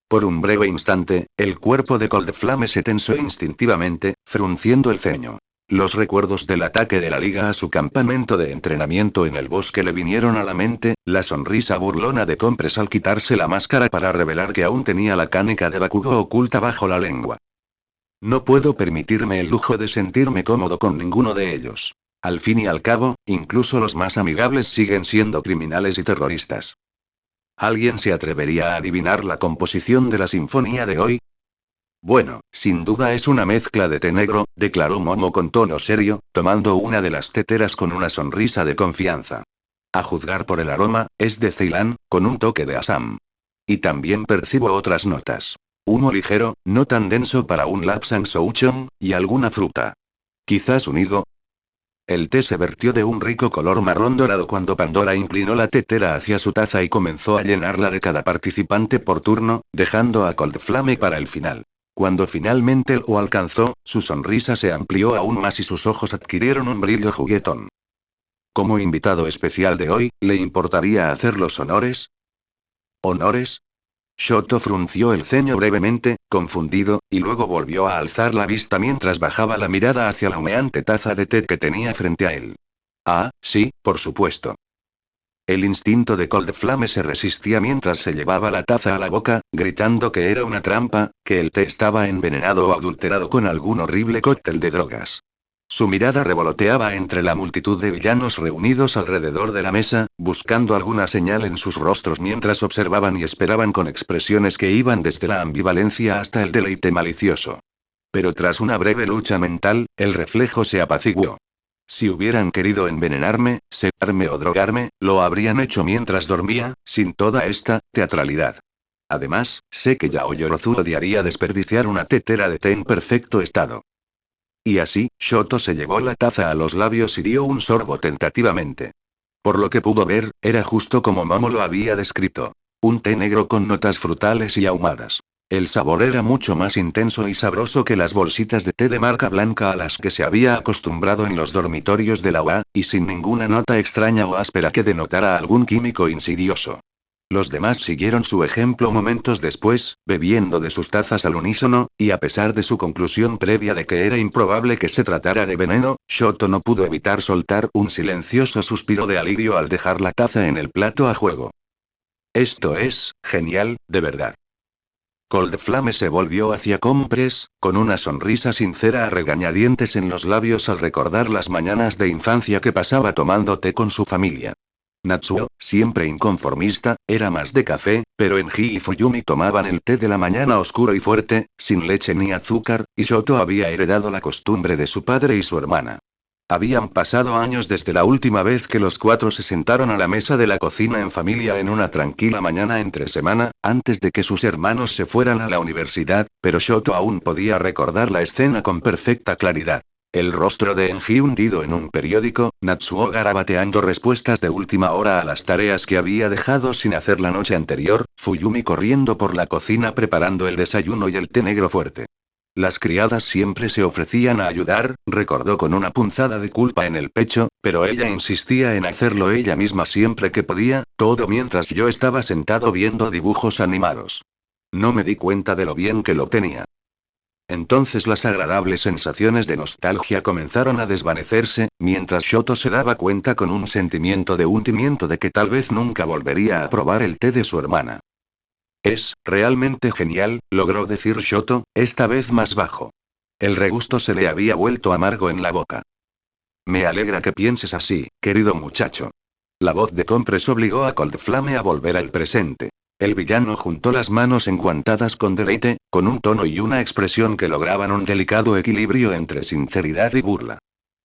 Por un breve instante, el cuerpo de Cold Flame se tensó instintivamente, frunciendo el ceño. Los recuerdos del ataque de la Liga a su campamento de entrenamiento en el bosque le vinieron a la mente, la sonrisa burlona de Compres al quitarse la máscara para revelar que aún tenía la canica de Bakugo oculta bajo la lengua. No puedo permitirme el lujo de sentirme cómodo con ninguno de ellos. Al fin y al cabo, incluso los más amigables siguen siendo criminales y terroristas. ¿Alguien se atrevería a adivinar la composición de la sinfonía de hoy? Bueno, sin duda es una mezcla de té negro, declaró Momo con tono serio, tomando una de las teteras con una sonrisa de confianza. A juzgar por el aroma, es de Ceilán, con un toque de Assam. Y también percibo otras notas. Humo ligero, no tan denso para un Lapsang Souchong, y alguna fruta. Quizás un higo. El té se vertió de un rico color marrón dorado cuando Pandora inclinó la tetera hacia su taza y comenzó a llenarla de cada participante por turno, dejando a Cold Flame para el final. Cuando finalmente lo alcanzó, su sonrisa se amplió aún más y sus ojos adquirieron un brillo juguetón. Como invitado especial de hoy, ¿le importaría hacer los honores? ¿Honores? Shoto frunció el ceño brevemente, confundido, y luego volvió a alzar la vista mientras bajaba la mirada hacia la humeante taza de té que tenía frente a él. Ah, sí, por supuesto. El instinto de Cold Flame se resistía mientras se llevaba la taza a la boca, gritando que era una trampa, que el té estaba envenenado o adulterado con algún horrible cóctel de drogas. Su mirada revoloteaba entre la multitud de villanos reunidos alrededor de la mesa, buscando alguna señal en sus rostros mientras observaban y esperaban con expresiones que iban desde la ambivalencia hasta el deleite malicioso. Pero tras una breve lucha mental, el reflejo se apaciguó. Si hubieran querido envenenarme, secarme o drogarme, lo habrían hecho mientras dormía, sin toda esta teatralidad. Además, sé que Yao Yorozu odiaría desperdiciar una tetera de té en perfecto estado. Y así, Shoto se llevó la taza a los labios y dio un sorbo tentativamente. Por lo que pudo ver, era justo como Momo lo había descrito. Un té negro con notas frutales y ahumadas. El sabor era mucho más intenso y sabroso que las bolsitas de té de marca blanca a las que se había acostumbrado en los dormitorios de la UA, y sin ninguna nota extraña o áspera que denotara algún químico insidioso. Los demás siguieron su ejemplo momentos después, bebiendo de sus tazas al unísono, y a pesar de su conclusión previa de que era improbable que se tratara de veneno, Shoto no pudo evitar soltar un silencioso suspiro de alivio al dejar la taza en el plato a juego. Esto es, genial, de verdad. Cold Flame se volvió hacia Compress, con una sonrisa sincera a regañadientes en los labios al recordar las mañanas de infancia que pasaba tomando té con su familia. Natsuo, siempre inconformista, era más de café, pero Enji y Fuyumi tomaban el té de la mañana oscuro y fuerte, sin leche ni azúcar, y Shoto había heredado la costumbre de su padre y su hermana. Habían pasado años desde la última vez que los cuatro se sentaron a la mesa de la cocina en familia en una tranquila mañana entre semana, antes de que sus hermanos se fueran a la universidad, pero Shoto aún podía recordar la escena con perfecta claridad. El rostro de Enji hundido en un periódico, Natsuo garabateando respuestas de última hora a las tareas que había dejado sin hacer la noche anterior, Fuyumi corriendo por la cocina preparando el desayuno y el té negro fuerte. Las criadas siempre se ofrecían a ayudar, recordó con una punzada de culpa en el pecho, pero ella insistía en hacerlo ella misma siempre que podía, todo mientras yo estaba sentado viendo dibujos animados. No me di cuenta de lo bien que lo tenía. Entonces las agradables sensaciones de nostalgia comenzaron a desvanecerse, mientras Shoto se daba cuenta con un sentimiento de hundimiento de que tal vez nunca volvería a probar el té de su hermana. Es, realmente genial, logró decir Shoto, esta vez más bajo. El regusto se le había vuelto amargo en la boca. Me alegra que pienses así, querido muchacho. La voz de Compress obligó a Cold Flame a volver al presente. El villano juntó las manos enguantadas con deleite, con un tono y una expresión que lograban un delicado equilibrio entre sinceridad y burla.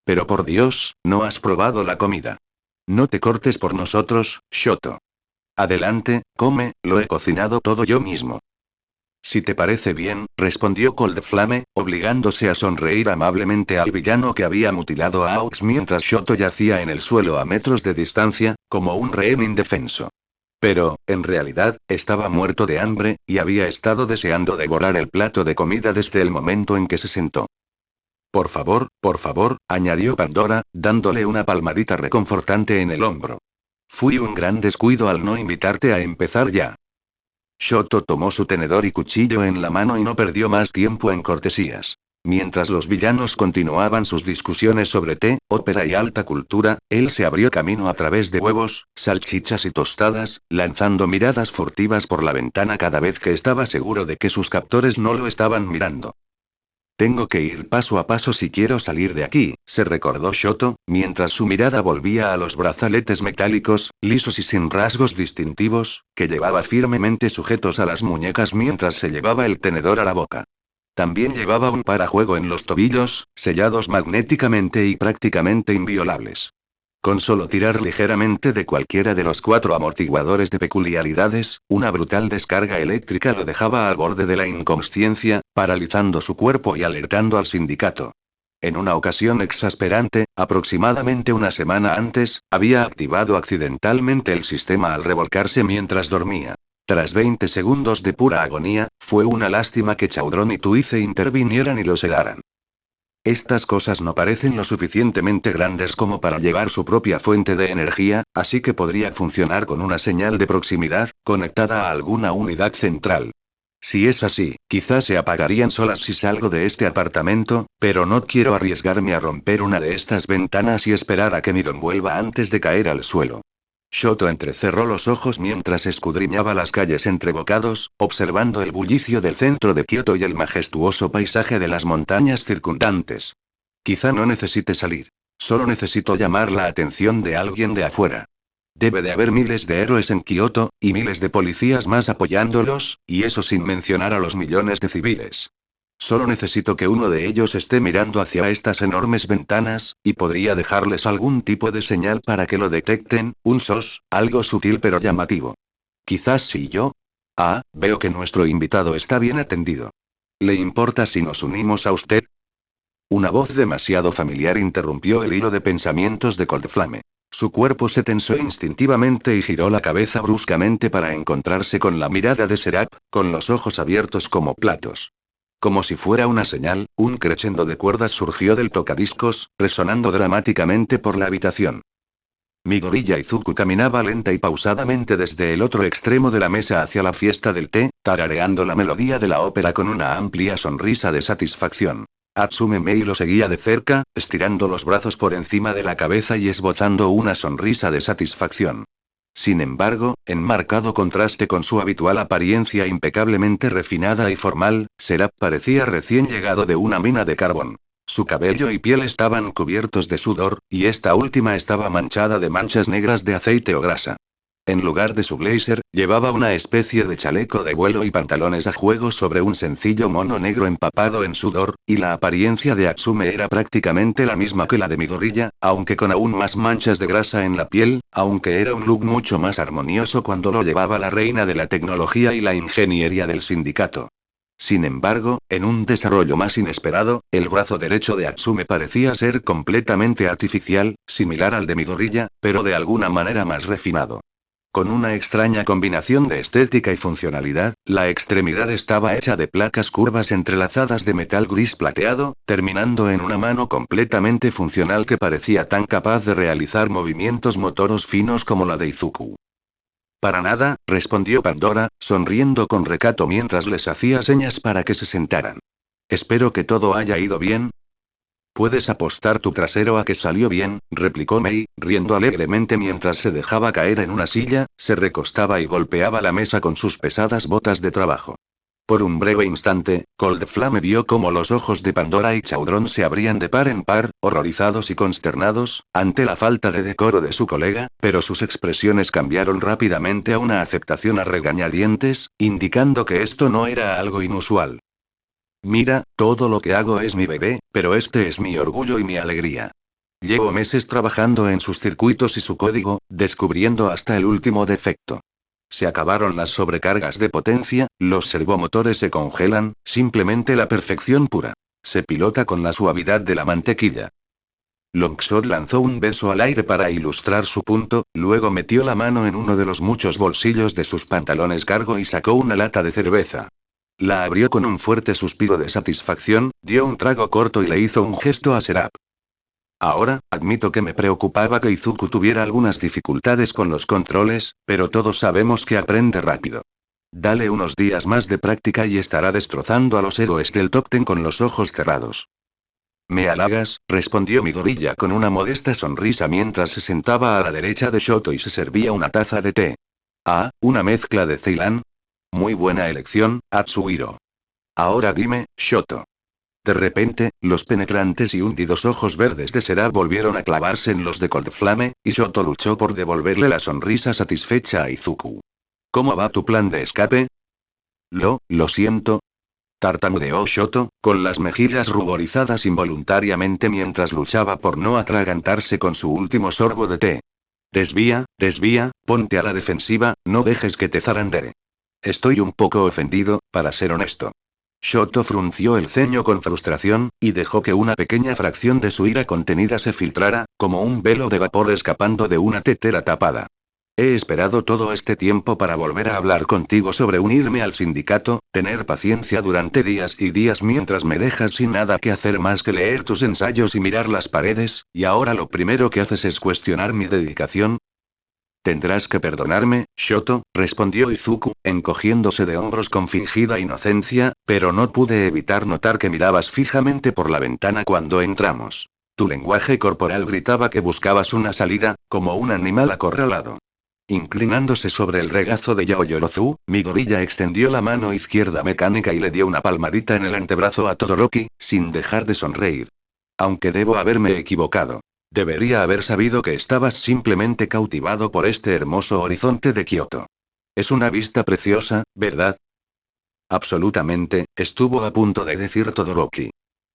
Pero por Dios, no has probado la comida. No te cortes por nosotros, Shoto. Adelante, come, lo he cocinado todo yo mismo. Si te parece bien, respondió Cold Flame, obligándose a sonreír amablemente al villano que había mutilado a Aux mientras Shoto yacía en el suelo a metros de distancia, como un rehén indefenso. Pero, en realidad, estaba muerto de hambre, y había estado deseando devorar el plato de comida desde el momento en que se sentó. Por favor, añadió Pandora, dándole una palmadita reconfortante en el hombro. Fui un gran descuido al no invitarte a empezar ya. Shoto tomó su tenedor y cuchillo en la mano y no perdió más tiempo en cortesías. Mientras los villanos continuaban sus discusiones sobre té, ópera y alta cultura, él se abrió camino a través de huevos, salchichas y tostadas, lanzando miradas furtivas por la ventana cada vez que estaba seguro de que sus captores no lo estaban mirando. Tengo que ir paso a paso si quiero salir de aquí, se recordó Shoto, mientras su mirada volvía a los brazaletes metálicos, lisos y sin rasgos distintivos, que llevaba firmemente sujetos a las muñecas mientras se llevaba el tenedor a la boca. También llevaba un parajuego en los tobillos, sellados magnéticamente y prácticamente inviolables. Con solo tirar ligeramente de cualquiera de los 4 amortiguadores de peculiaridades, una brutal descarga eléctrica lo dejaba al borde de la inconsciencia, paralizando su cuerpo y alertando al sindicato. En una ocasión exasperante, aproximadamente una semana antes, había activado accidentalmente el sistema al revolcarse mientras dormía. Tras 20 segundos de pura agonía, fue una lástima que Chaudron y Tuice intervinieran y lo sedaran. Estas cosas no parecen lo suficientemente grandes como para llevar su propia fuente de energía, así que podría funcionar con una señal de proximidad, conectada a alguna unidad central. Si es así, quizás se apagarían solas si salgo de este apartamento, pero no quiero arriesgarme a romper una de estas ventanas y esperar a que Miron vuelva antes de caer al suelo. Shoto entrecerró los ojos mientras escudriñaba las calles entre bocados, observando el bullicio del centro de Kioto y el majestuoso paisaje de las montañas circundantes. Quizá no necesite salir. Solo necesito llamar la atención de alguien de afuera. Debe de haber miles de héroes en Kioto, y miles de policías más apoyándolos, y eso sin mencionar a los millones de civiles. Solo necesito que uno de ellos esté mirando hacia estas enormes ventanas, y podría dejarles algún tipo de señal para que lo detecten, un sos, algo sutil pero llamativo. Quizás si yo. Ah, veo que nuestro invitado está bien atendido. ¿Le importa si nos unimos a usted? Una voz demasiado familiar interrumpió el hilo de pensamientos de Coldflame. Su cuerpo se tensó instintivamente y giró la cabeza bruscamente para encontrarse con la mirada de Serap, con los ojos abiertos como platos. Como si fuera una señal, un crescendo de cuerdas surgió del tocadiscos, resonando dramáticamente por la habitación. Midoriya Izuku caminaba lenta y pausadamente desde el otro extremo de la mesa hacia la fiesta del té, tarareando la melodía de la ópera con una amplia sonrisa de satisfacción. Atsume Mei lo seguía de cerca, estirando los brazos por encima de la cabeza y esbozando una sonrisa de satisfacción. Sin embargo, en marcado contraste con su habitual apariencia impecablemente refinada y formal, Serap parecía recién llegado de una mina de carbón. Su cabello y piel estaban cubiertos de sudor, y esta última estaba manchada de manchas negras de aceite o grasa. En lugar de su blazer, llevaba una especie de chaleco de vuelo y pantalones a juego sobre un sencillo mono negro empapado en sudor, y la apariencia de Atsume era prácticamente la misma que la de Midoriya, aunque con aún más manchas de grasa en la piel, aunque era un look mucho más armonioso cuando lo llevaba la reina de la tecnología y la ingeniería del sindicato. Sin embargo, en un desarrollo más inesperado, el brazo derecho de Atsume parecía ser completamente artificial, similar al de Midoriya, pero de alguna manera más refinado. Con una extraña combinación de estética y funcionalidad, la extremidad estaba hecha de placas curvas entrelazadas de metal gris plateado, terminando en una mano completamente funcional que parecía tan capaz de realizar movimientos motoros finos como la de Izuku. Para nada, respondió Pandora, sonriendo con recato mientras les hacía señas para que se sentaran. Espero que todo haya ido bien. Puedes apostar tu trasero a que salió bien, replicó Mei, riendo alegremente mientras se dejaba caer en una silla, se recostaba y golpeaba la mesa con sus pesadas botas de trabajo. Por un breve instante, Coldflame vio cómo los ojos de Pandora y Chaudron se abrían de par en par, horrorizados y consternados, ante la falta de decoro de su colega, pero sus expresiones cambiaron rápidamente a una aceptación a regañadientes, indicando que esto no era algo inusual. Mira, todo lo que hago es mi bebé, pero este es mi orgullo y mi alegría. Llevo meses trabajando en sus circuitos y su código, descubriendo hasta el último defecto. Se acabaron las sobrecargas de potencia, los servomotores se congelan, simplemente la perfección pura. Se pilota con la suavidad de la mantequilla. Longshot lanzó un beso al aire para ilustrar su punto, luego metió la mano en uno de los muchos bolsillos de sus pantalones cargo y sacó una lata de cerveza. La abrió con un fuerte suspiro de satisfacción, dio un trago corto y le hizo un gesto a Serap. Ahora, admito que me preocupaba que Izuku tuviera algunas dificultades con los controles, pero todos sabemos que aprende rápido. Dale unos días más de práctica y estará destrozando a los héroes del Top Ten con los ojos cerrados. Me halagas, respondió Midoriya con una modesta sonrisa mientras se sentaba a la derecha de Shoto y se servía una taza de té. Ah, una mezcla de Ceilán. Muy buena elección, Atsuhiro. Ahora dime, Shoto. De repente, los penetrantes y hundidos ojos verdes de Serap volvieron a clavarse en los de Coldflame, y Shoto luchó por devolverle la sonrisa satisfecha a Izuku. ¿Cómo va tu plan de escape? Lo siento. Tartamudeó Shoto, con las mejillas ruborizadas involuntariamente mientras luchaba por no atragantarse con su último sorbo de té. Desvía, ponte a la defensiva, no dejes que te zarandee. Estoy un poco ofendido, para ser honesto. Shoto frunció el ceño con frustración, y dejó que una pequeña fracción de su ira contenida se filtrara, como un velo de vapor escapando de una tetera tapada. He esperado todo este tiempo para volver a hablar contigo sobre unirme al sindicato, tener paciencia durante días y días mientras me dejas sin nada que hacer más que leer tus ensayos y mirar las paredes, y ahora lo primero que haces es cuestionar mi dedicación. Tendrás que perdonarme, Shoto, respondió Izuku, encogiéndose de hombros con fingida inocencia, pero no pude evitar notar que mirabas fijamente por la ventana cuando entramos. Tu lenguaje corporal gritaba que buscabas una salida, como un animal acorralado. Inclinándose sobre el regazo de Yaoyorozu, Midoriya extendió la mano izquierda mecánica y le dio una palmadita en el antebrazo a Todoroki, sin dejar de sonreír. Aunque debo haberme equivocado. Debería haber sabido que estabas simplemente cautivado por este hermoso horizonte de Kioto. Es una vista preciosa, ¿verdad? Absolutamente, estuvo a punto de decir Todoroki.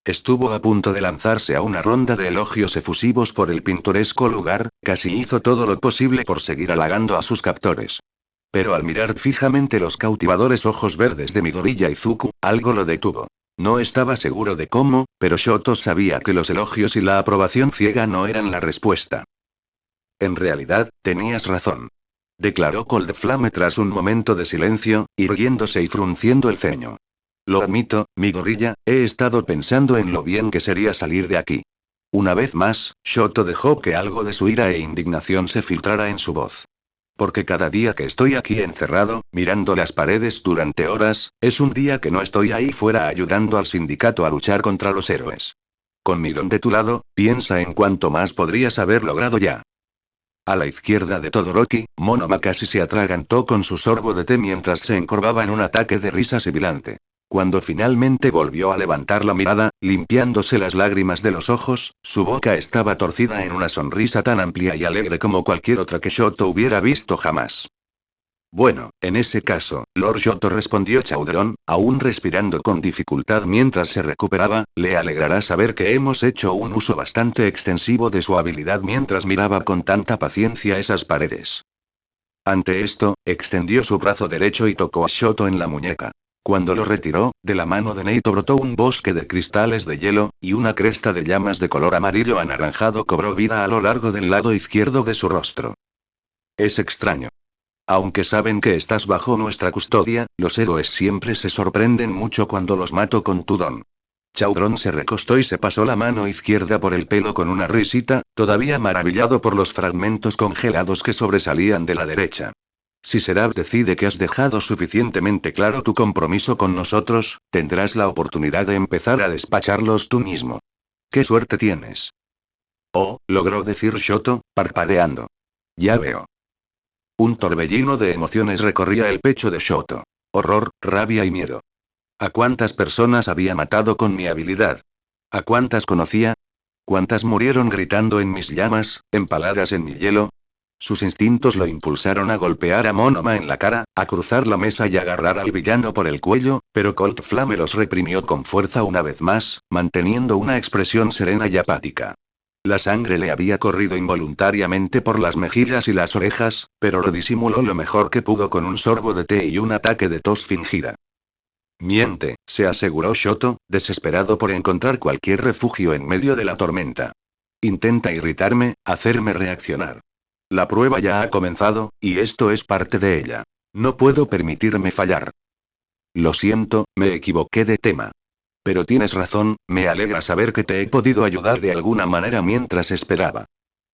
Estuvo a punto de lanzarse a una ronda de elogios efusivos por el pintoresco lugar, casi hizo todo lo posible por seguir halagando a sus captores. Pero al mirar fijamente los cautivadores ojos verdes de Midoriya y Izuku, algo lo detuvo. No estaba seguro de cómo, pero Shoto sabía que los elogios y la aprobación ciega no eran la respuesta. En realidad, tenías razón. Declaró Cold Flame tras un momento de silencio, irguiéndose y frunciendo el ceño. Lo admito, Midoriya, he estado pensando en lo bien que sería salir de aquí. Una vez más, Shoto dejó que algo de su ira e indignación se filtrara en su voz. Porque cada día que estoy aquí encerrado, mirando las paredes durante horas, es un día que no estoy ahí fuera ayudando al sindicato a luchar contra los héroes. Con mi don de tu lado, piensa en cuánto más podrías haber logrado ya. A la izquierda de Todoroki, Monoma casi se atragantó con su sorbo de té mientras se encorvaba en un ataque de risa sibilante. Cuando finalmente volvió a levantar la mirada, limpiándose las lágrimas de los ojos, su boca estaba torcida en una sonrisa tan amplia y alegre como cualquier otra que Shoto hubiera visto jamás. Bueno, en ese caso, Lord Shoto respondió Chaudron, aún respirando con dificultad mientras se recuperaba, le alegrará saber que hemos hecho un uso bastante extensivo de su habilidad mientras miraba con tanta paciencia esas paredes. Ante esto, extendió su brazo derecho y tocó a Shoto en la muñeca. Cuando lo retiró, de la mano de Neito brotó un bosque de cristales de hielo, y una cresta de llamas de color amarillo anaranjado cobró vida a lo largo del lado izquierdo de su rostro. Es extraño. Aunque saben que estás bajo nuestra custodia, los héroes siempre se sorprenden mucho cuando los mato con tu don. Chaudron se recostó y se pasó la mano izquierda por el pelo con una risita, todavía maravillado por los fragmentos congelados que sobresalían de la derecha. Si Seraph decide que has dejado suficientemente claro tu compromiso con nosotros, tendrás la oportunidad de empezar a despacharlos tú mismo. ¡Qué suerte tienes! Oh, logró decir Shoto, parpadeando. Ya veo. Un torbellino de emociones recorría el pecho de Shoto. Horror, rabia y miedo. ¿A cuántas personas había matado con mi habilidad? ¿A cuántas conocía? ¿Cuántas murieron gritando en mis llamas, empaladas en mi hielo? Sus instintos lo impulsaron a golpear a Monoma en la cara, a cruzar la mesa y agarrar al villano por el cuello, pero Cold Flame los reprimió con fuerza una vez más, manteniendo una expresión serena y apática. La sangre le había corrido involuntariamente por las mejillas y las orejas, pero lo disimuló lo mejor que pudo con un sorbo de té y un ataque de tos fingida. Miente, se aseguró Shoto, desesperado por encontrar cualquier refugio en medio de la tormenta. Intenta irritarme, hacerme reaccionar. La prueba ya ha comenzado, y esto es parte de ella. No puedo permitirme fallar. Lo siento, me equivoqué de tema. Pero tienes razón, me alegra saber que te he podido ayudar de alguna manera mientras esperaba.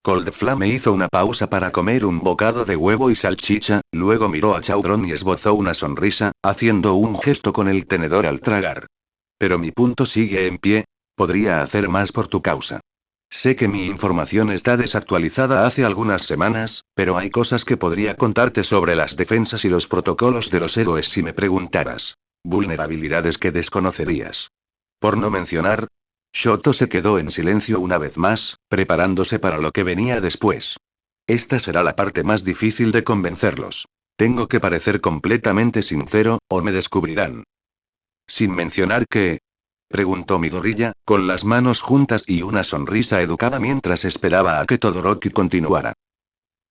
Cold Flame hizo una pausa para comer un bocado de huevo y salchicha, luego miró a Chaudron y esbozó una sonrisa, haciendo un gesto con el tenedor al tragar. Pero mi punto sigue en pie, podría hacer más por tu causa. Sé que mi información está desactualizada hace algunas semanas, pero hay cosas que podría contarte sobre las defensas y los protocolos de los héroes si me preguntaras. Vulnerabilidades que desconocerías. Por no mencionar... Shoto se quedó en silencio una vez más, preparándose para lo que venía después. Esta será la parte más difícil de convencerlos. Tengo que parecer completamente sincero, o me descubrirán. Sin mencionar que... preguntó Midoriya, con las manos juntas y una sonrisa educada mientras esperaba a que Todoroki continuara.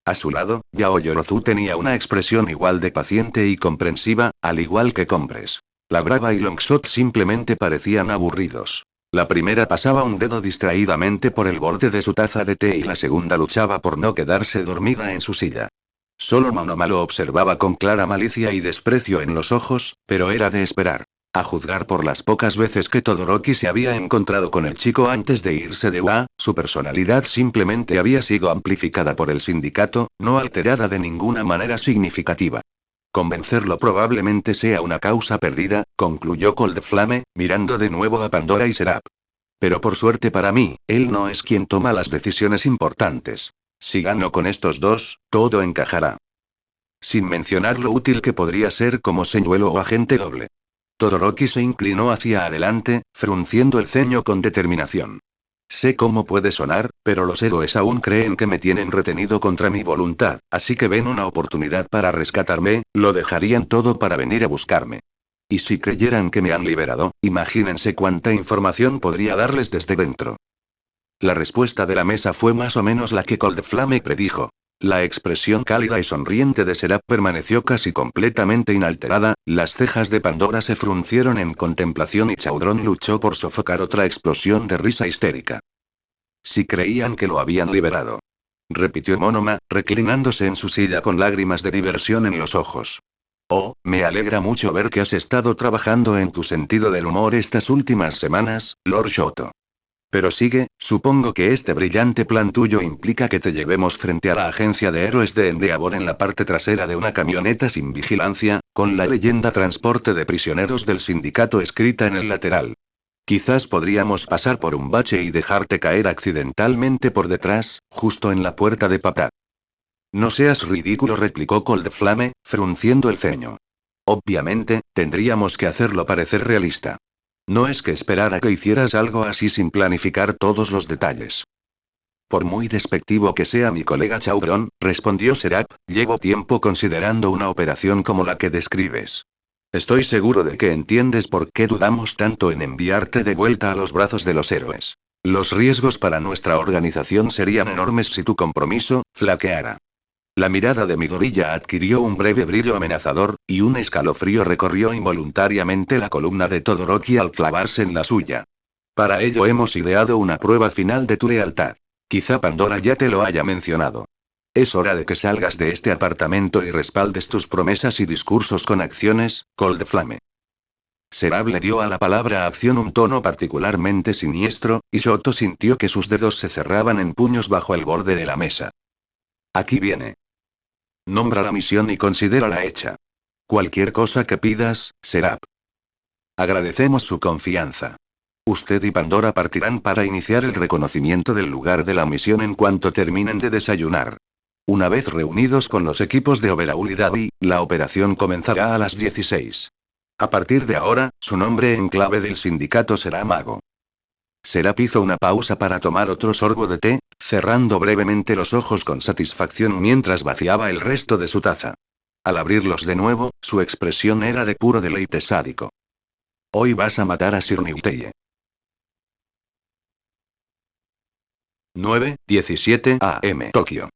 A su lado, Yaoyorozu tenía una expresión igual de paciente y comprensiva, al igual que Compres. La Brava y Longshot simplemente parecían aburridos. La primera pasaba un dedo distraídamente por el borde de su taza de té y la segunda luchaba por no quedarse dormida en su silla. Solo Monoma lo observaba con clara malicia y desprecio en los ojos, pero era de esperar. A juzgar por las pocas veces que Todoroki se había encontrado con el chico antes de irse de UA, su personalidad simplemente había sido amplificada por el sindicato, no alterada de ninguna manera significativa. Convencerlo probablemente sea una causa perdida, concluyó Cold Flame, mirando de nuevo a Pandora y Seraph. Pero por suerte para mí, él no es quien toma las decisiones importantes. Si gano con estos dos, todo encajará. Sin mencionar lo útil que podría ser como señuelo o agente doble. Todoroki se inclinó hacia adelante, frunciendo el ceño con determinación. Sé cómo puede sonar, pero los héroes aún creen que me tienen retenido contra mi voluntad, así que ven una oportunidad para rescatarme, lo dejarían todo para venir a buscarme. Y si creyeran que me han liberado, imagínense cuánta información podría darles desde dentro. La respuesta de la mesa fue más o menos la que Cold Flame predijo. La expresión cálida y sonriente de Seraph permaneció casi completamente inalterada, las cejas de Pandora se fruncieron en contemplación y Chaudron luchó por sofocar otra explosión de risa histérica. Si creían que lo habían liberado, repitió Monoma, reclinándose en su silla con lágrimas de diversión en los ojos. Oh, me alegra mucho ver que has estado trabajando en tu sentido del humor estas últimas semanas, Lord Shoto. Pero sigue, supongo que este brillante plan tuyo implica que te llevemos frente a la agencia de héroes de Endeavor en la parte trasera de una camioneta sin vigilancia, con la leyenda transporte de prisioneros del sindicato escrita en el lateral. Quizás podríamos pasar por un bache y dejarte caer accidentalmente por detrás, justo en la puerta de papá. No seas ridículo, replicó Cold Flame, frunciendo el ceño. Obviamente, tendríamos que hacerlo parecer realista. No es que esperara que hicieras algo así sin planificar todos los detalles. Por muy despectivo que sea mi colega Chaudron, respondió Seraph, llevo tiempo considerando una operación como la que describes. Estoy seguro de que entiendes por qué dudamos tanto en enviarte de vuelta a los brazos de los héroes. Los riesgos para nuestra organización serían enormes si tu compromiso flaqueara. La mirada de Midoriya adquirió un breve brillo amenazador, y un escalofrío recorrió involuntariamente la columna de Todoroki al clavarse en la suya. Para ello hemos ideado una prueba final de tu lealtad. Quizá Pandora ya te lo haya mencionado. Es hora de que salgas de este apartamento y respaldes tus promesas y discursos con acciones, Cold Flame. Seraph le dio a la palabra acción un tono particularmente siniestro, y Shoto sintió que sus dedos se cerraban en puños bajo el borde de la mesa. Aquí viene. Nombra la misión y considérala hecha. Cualquier cosa que pidas, Seraph. Agradecemos su confianza. Usted y Pandora partirán para iniciar el reconocimiento del lugar de la misión en cuanto terminen de desayunar. Una vez reunidos con los equipos de Overhaul y Davi, la operación comenzará a las 16. A partir de ahora, su nombre en clave del sindicato será Mago. Seraph hizo una pausa para tomar otro sorbo de té, cerrando brevemente los ojos con satisfacción mientras vaciaba el resto de su taza. Al abrirlos de nuevo, su expresión era de puro deleite sádico. Hoy vas a matar a Sir Niuteye. 9:17 AM Tokio.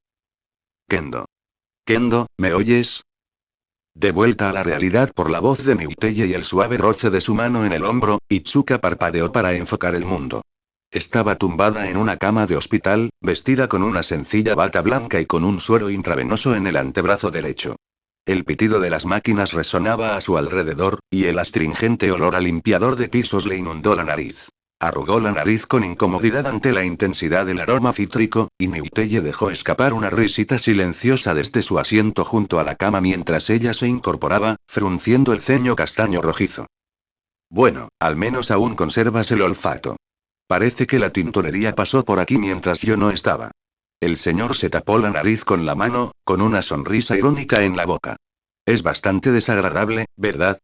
Kendo. Kendo, ¿me oyes? De vuelta a la realidad por la voz de Niuteye y el suave roce de su mano en el hombro, Itsuka parpadeó para enfocar el mundo. Estaba tumbada en una cama de hospital, vestida con una sencilla bata blanca y con un suero intravenoso en el antebrazo derecho. El pitido de las máquinas resonaba a su alrededor, y el astringente olor a limpiador de pisos le inundó la nariz. Arrugó la nariz con incomodidad ante la intensidad del aroma cítrico, y Niuteye dejó escapar una risita silenciosa desde su asiento junto a la cama mientras ella se incorporaba, frunciendo el ceño castaño rojizo. Bueno, al menos aún conservas el olfato. Parece que la tintorería pasó por aquí mientras yo no estaba. El señor se tapó la nariz con la mano, con una sonrisa irónica en la boca. Es bastante desagradable, ¿verdad?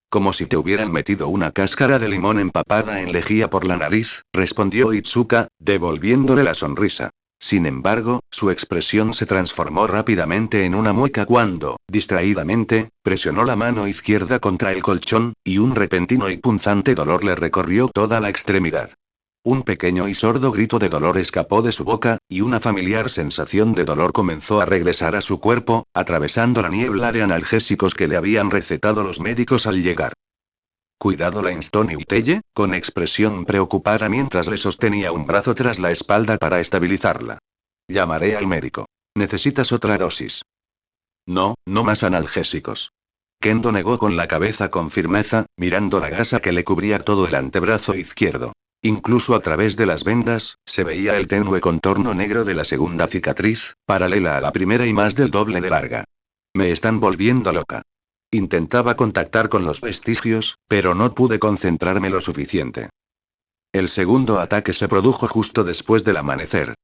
Como si te hubieran metido una cáscara de limón empapada en lejía por la nariz, respondió Itsuka, devolviéndole la sonrisa. Sin embargo, su expresión se transformó rápidamente en una mueca cuando, distraídamente, presionó la mano izquierda contra el colchón, y un repentino y punzante dolor le recorrió toda la extremidad. Un pequeño y sordo grito de dolor escapó de su boca, y una familiar sensación de dolor comenzó a regresar a su cuerpo, atravesando la niebla de analgésicos que le habían recetado los médicos al llegar. Cuidado, la instó Niuteye, con expresión preocupada mientras le sostenía un brazo tras la espalda para estabilizarla. Llamaré al médico. ¿Necesitas otra dosis? No, no más analgésicos. Kendo negó con la cabeza con firmeza, mirando la gasa que le cubría todo el antebrazo izquierdo. Incluso a través de las vendas, se veía el tenue contorno negro de la segunda cicatriz, paralela a la primera y más del doble de larga. Me están volviendo loca. Intentaba contactar con los vestigios, pero no pude concentrarme lo suficiente. El segundo ataque se produjo justo después del amanecer.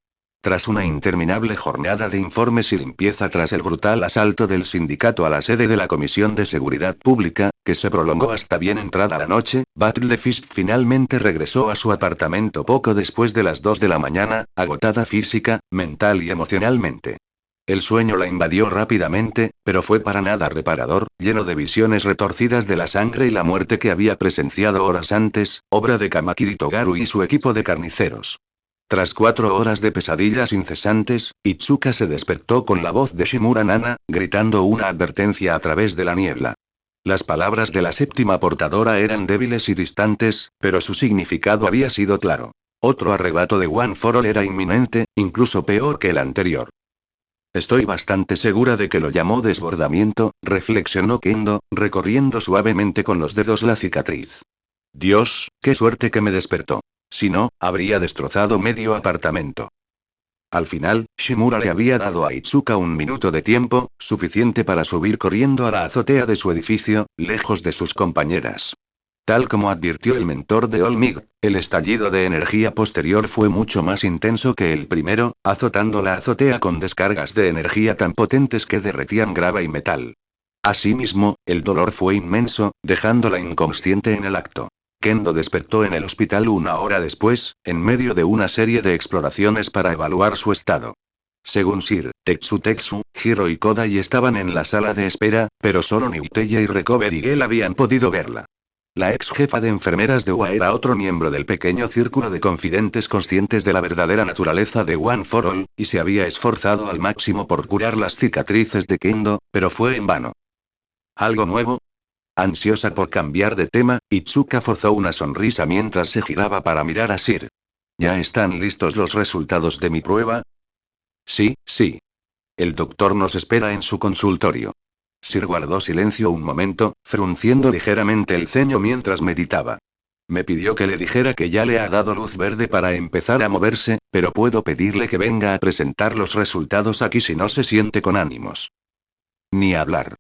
Tras una interminable jornada de informes y limpieza tras el brutal asalto del sindicato a la sede de la Comisión de Seguridad Pública, que se prolongó hasta bien entrada la noche, Battle the Fist finalmente regresó a su apartamento poco después de las 2 de la mañana, agotada física, mental y emocionalmente. El sueño la invadió rápidamente, pero fue para nada reparador, lleno de visiones retorcidas de la sangre y la muerte que había presenciado horas antes, obra de Kamakiri Togaru y su equipo de carniceros. Tras 4 horas de pesadillas incesantes, Itsuka se despertó con la voz de Shimura Nana, gritando una advertencia a través de la niebla. Las palabras de la séptima portadora eran débiles y distantes, pero su significado había sido claro. Otro arrebato de One for All era inminente, incluso peor que el anterior. Estoy bastante segura de que lo llamó desbordamiento, reflexionó Kendo, recorriendo suavemente con los dedos la cicatriz. Dios, qué suerte que me despertó. Si no, habría destrozado medio apartamento. Al final, Shimura le había dado a Itsuka 1 minuto de tiempo, suficiente para subir corriendo a la azotea de su edificio, lejos de sus compañeras. Tal como advirtió el mentor de Olmig, el estallido de energía posterior fue mucho más intenso que el primero, azotando la azotea con descargas de energía tan potentes que derretían grava y metal. Asimismo, el dolor fue inmenso, dejándola inconsciente en el acto. Kendo despertó en el hospital 1 hora después, en medio de una serie de exploraciones para evaluar su estado. Según Sir Tetsu, Hiro y Kodai estaban en la sala de espera, pero solo Niuteye y Recovery Girl habían podido verla. La ex jefa de enfermeras de UA era otro miembro del pequeño círculo de confidentes conscientes de la verdadera naturaleza de One for All, y se había esforzado al máximo por curar las cicatrices de Kendo, pero fue en vano. ¿Algo nuevo? Ansiosa por cambiar de tema, Itsuka forzó una sonrisa mientras se giraba para mirar a Sir. ¿Ya están listos los resultados de mi prueba? Sí. El doctor nos espera en su consultorio. Sir guardó silencio un momento, frunciendo ligeramente el ceño mientras meditaba. Me pidió que le dijera que ya le ha dado luz verde para empezar a moverse, pero puedo pedirle que venga a presentar los resultados aquí si no se siente con ánimos. Ni hablar.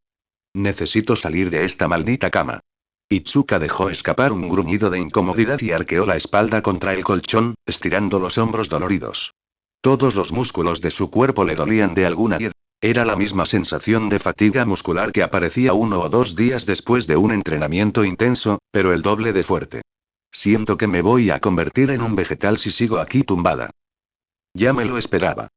Necesito salir de esta maldita cama. Itsuka dejó escapar un gruñido de incomodidad y arqueó la espalda contra el colchón, estirando los hombros doloridos. Todos los músculos de su cuerpo le dolían de alguna manera. Era la misma sensación de fatiga muscular que aparecía 1 o 2 días después de un entrenamiento intenso, pero el doble de fuerte. Siento que me voy a convertir en un vegetal si sigo aquí tumbada. Ya me lo esperaba.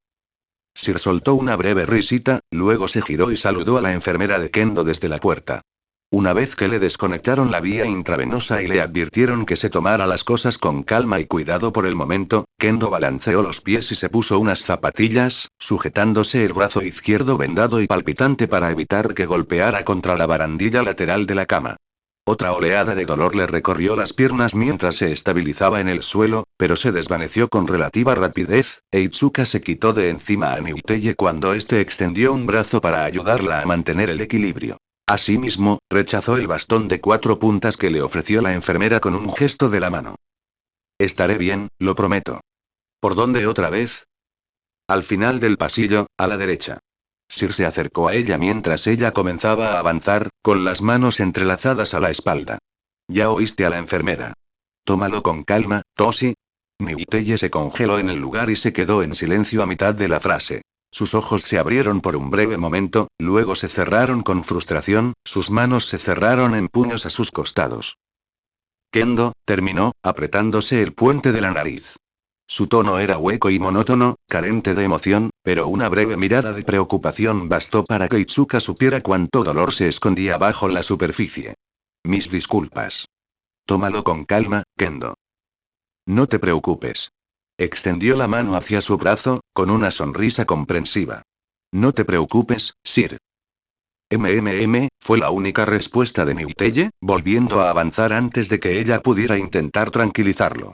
Sir soltó una breve risita, luego se giró y saludó a la enfermera de Kendo desde la puerta. Una vez que le desconectaron la vía intravenosa y le advirtieron que se tomara las cosas con calma y cuidado por el momento, Kendo balanceó los pies y se puso unas zapatillas, sujetándose el brazo izquierdo vendado y palpitante para evitar que golpeara contra la barandilla lateral de la cama. Otra oleada de dolor le recorrió las piernas mientras se estabilizaba en el suelo, pero se desvaneció con relativa rapidez, e Itsuka se quitó de encima a Niuteye cuando éste extendió un brazo para ayudarla a mantener el equilibrio. Asimismo, rechazó el bastón de 4 puntas que le ofreció la enfermera con un gesto de la mano. Estaré bien, lo prometo. ¿Por dónde otra vez? Al final del pasillo, a la derecha. Sir se acercó a ella mientras ella comenzaba a avanzar, con las manos entrelazadas a la espalda. Ya oíste a la enfermera. Tómalo con calma, Toshi. Niuteye se congeló en el lugar y se quedó en silencio a mitad de la frase. Sus ojos se abrieron por un breve momento, luego se cerraron con frustración, sus manos se cerraron en puños a sus costados. Kendo, terminó, apretándose el puente de la nariz. Su tono era hueco y monótono, carente de emoción, pero una breve mirada de preocupación bastó para que Itsuka supiera cuánto dolor se escondía bajo la superficie. Mis disculpas. Tómalo con calma, Kendo. No te preocupes. Extendió la mano hacia su brazo, con una sonrisa comprensiva. No te preocupes, Sir. Fue la única respuesta de Niuteye, volviendo a avanzar antes de que ella pudiera intentar tranquilizarlo.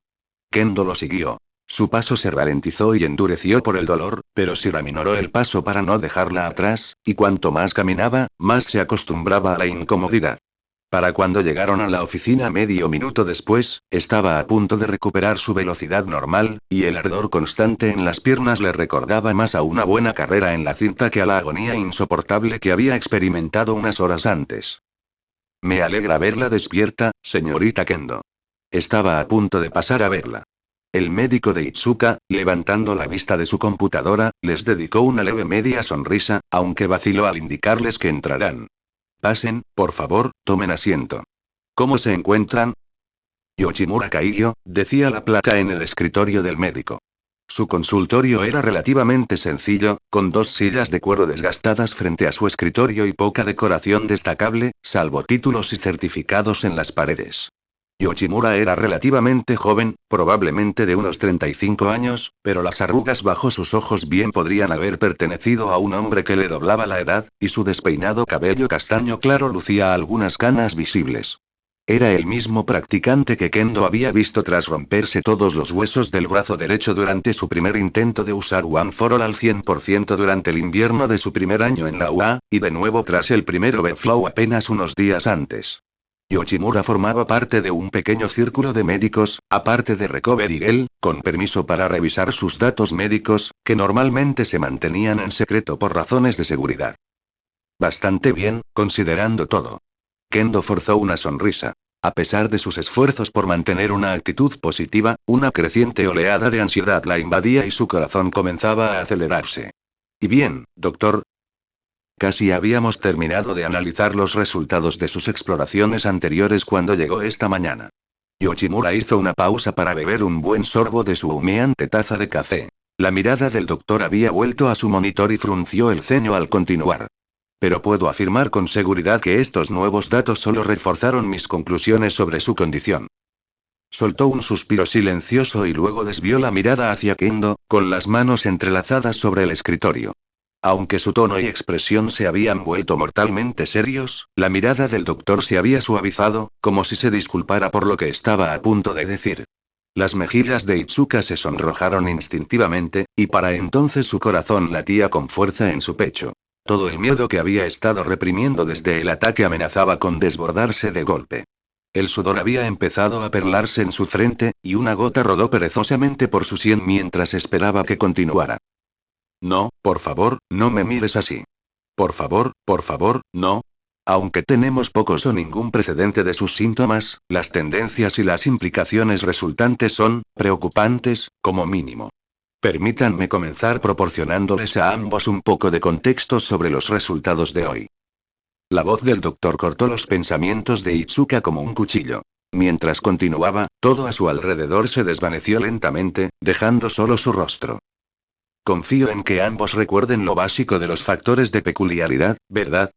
Kendo lo siguió. Su paso se ralentizó y endureció por el dolor, pero Sir aminoró el paso para no dejarla atrás, y cuanto más caminaba, más se acostumbraba a la incomodidad. Para cuando llegaron a la oficina medio minuto después, estaba a punto de recuperar su velocidad normal, y el ardor constante en las piernas le recordaba más a una buena carrera en la cinta que a la agonía insoportable que había experimentado unas horas antes. Me alegra verla despierta, señorita Kendo. Estaba a punto de pasar a verla. El médico de Itsuka, levantando la vista de su computadora, les dedicó una leve media sonrisa, aunque vaciló al indicarles que entrarán. Pasen, por favor, tomen asiento. ¿Cómo se encuentran? Yoshimura Kaiyo, decía la placa en el escritorio del médico. Su consultorio era relativamente sencillo, con 2 sillas de cuero desgastadas frente a su escritorio y poca decoración destacable, salvo títulos y certificados en las paredes. Yoshimura era relativamente joven, probablemente de unos 35 años, pero las arrugas bajo sus ojos bien podrían haber pertenecido a un hombre que le doblaba la edad, y su despeinado cabello castaño claro lucía algunas canas visibles. Era el mismo practicante que Kendo había visto tras romperse todos los huesos del brazo derecho durante su primer intento de usar One for All al 100% durante el invierno de su primer año en la UA, y de nuevo tras el primero B-Flow apenas unos días antes. Yoshimura formaba parte de un pequeño círculo de médicos, aparte de Recovery Girl, con permiso para revisar sus datos médicos, que normalmente se mantenían en secreto por razones de seguridad. Bastante bien, considerando todo. Kendo forzó una sonrisa. A pesar de sus esfuerzos por mantener una actitud positiva, una creciente oleada de ansiedad la invadía y su corazón comenzaba a acelerarse. ¿Y bien, doctor? Casi habíamos terminado de analizar los resultados de sus exploraciones anteriores cuando llegó esta mañana. Yoshimura hizo una pausa para beber un buen sorbo de su humeante taza de café. La mirada del doctor había vuelto a su monitor y frunció el ceño al continuar. Pero puedo afirmar con seguridad que estos nuevos datos solo reforzaron mis conclusiones sobre su condición. Soltó un suspiro silencioso y luego desvió la mirada hacia Kendo, con las manos entrelazadas sobre el escritorio. Aunque su tono y expresión se habían vuelto mortalmente serios, la mirada del doctor se había suavizado, como si se disculpara por lo que estaba a punto de decir. Las mejillas de Itsuka se sonrojaron instintivamente, y para entonces su corazón latía con fuerza en su pecho. Todo el miedo que había estado reprimiendo desde el ataque amenazaba con desbordarse de golpe. El sudor había empezado a perlarse en su frente, y una gota rodó perezosamente por su sien mientras esperaba que continuara. No, por favor, no me mires así. Por favor, no. Aunque tenemos pocos o ningún precedente de sus síntomas, las tendencias y las implicaciones resultantes son preocupantes, como mínimo. Permítanme comenzar proporcionándoles a ambos un poco de contexto sobre los resultados de hoy. La voz del doctor cortó los pensamientos de Itsuka como un cuchillo. Mientras continuaba, todo a su alrededor se desvaneció lentamente, dejando solo su rostro. Confío en que ambos recuerden lo básico de los factores de peculiaridad, ¿verdad?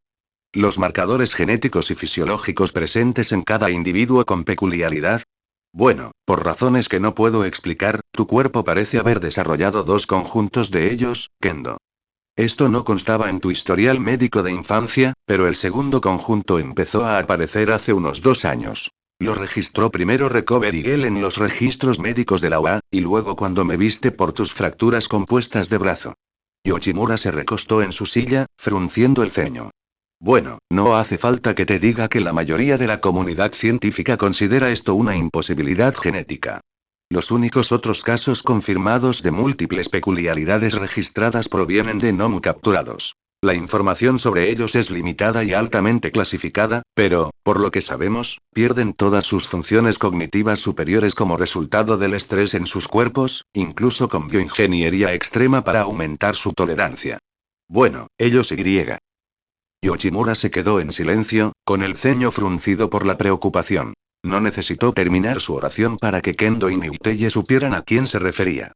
Los marcadores genéticos y fisiológicos presentes en cada individuo con peculiaridad. Bueno, por razones que no puedo explicar, tu cuerpo parece haber desarrollado 2 conjuntos de ellos, Kendo. Esto no constaba en tu historial médico de infancia, pero el segundo conjunto empezó a aparecer hace unos 2 años. Lo registró primero Recovery Girl en los registros médicos de la UA, y luego cuando me viste por tus fracturas compuestas de brazo. Yoshimura se recostó en su silla, frunciendo el ceño. Bueno, no hace falta que te diga que la mayoría de la comunidad científica considera esto una imposibilidad genética. Los únicos otros casos confirmados de múltiples peculiaridades registradas provienen de NOM capturados. La información sobre ellos es limitada y altamente clasificada, pero, por lo que sabemos, pierden todas sus funciones cognitivas superiores como resultado del estrés en sus cuerpos, incluso con bioingeniería extrema para aumentar su tolerancia. Bueno, ellos y. Yoshimura se quedó en silencio, con el ceño fruncido por la preocupación. No necesitó terminar su oración para que Kendo y Niuteye supieran a quién se refería.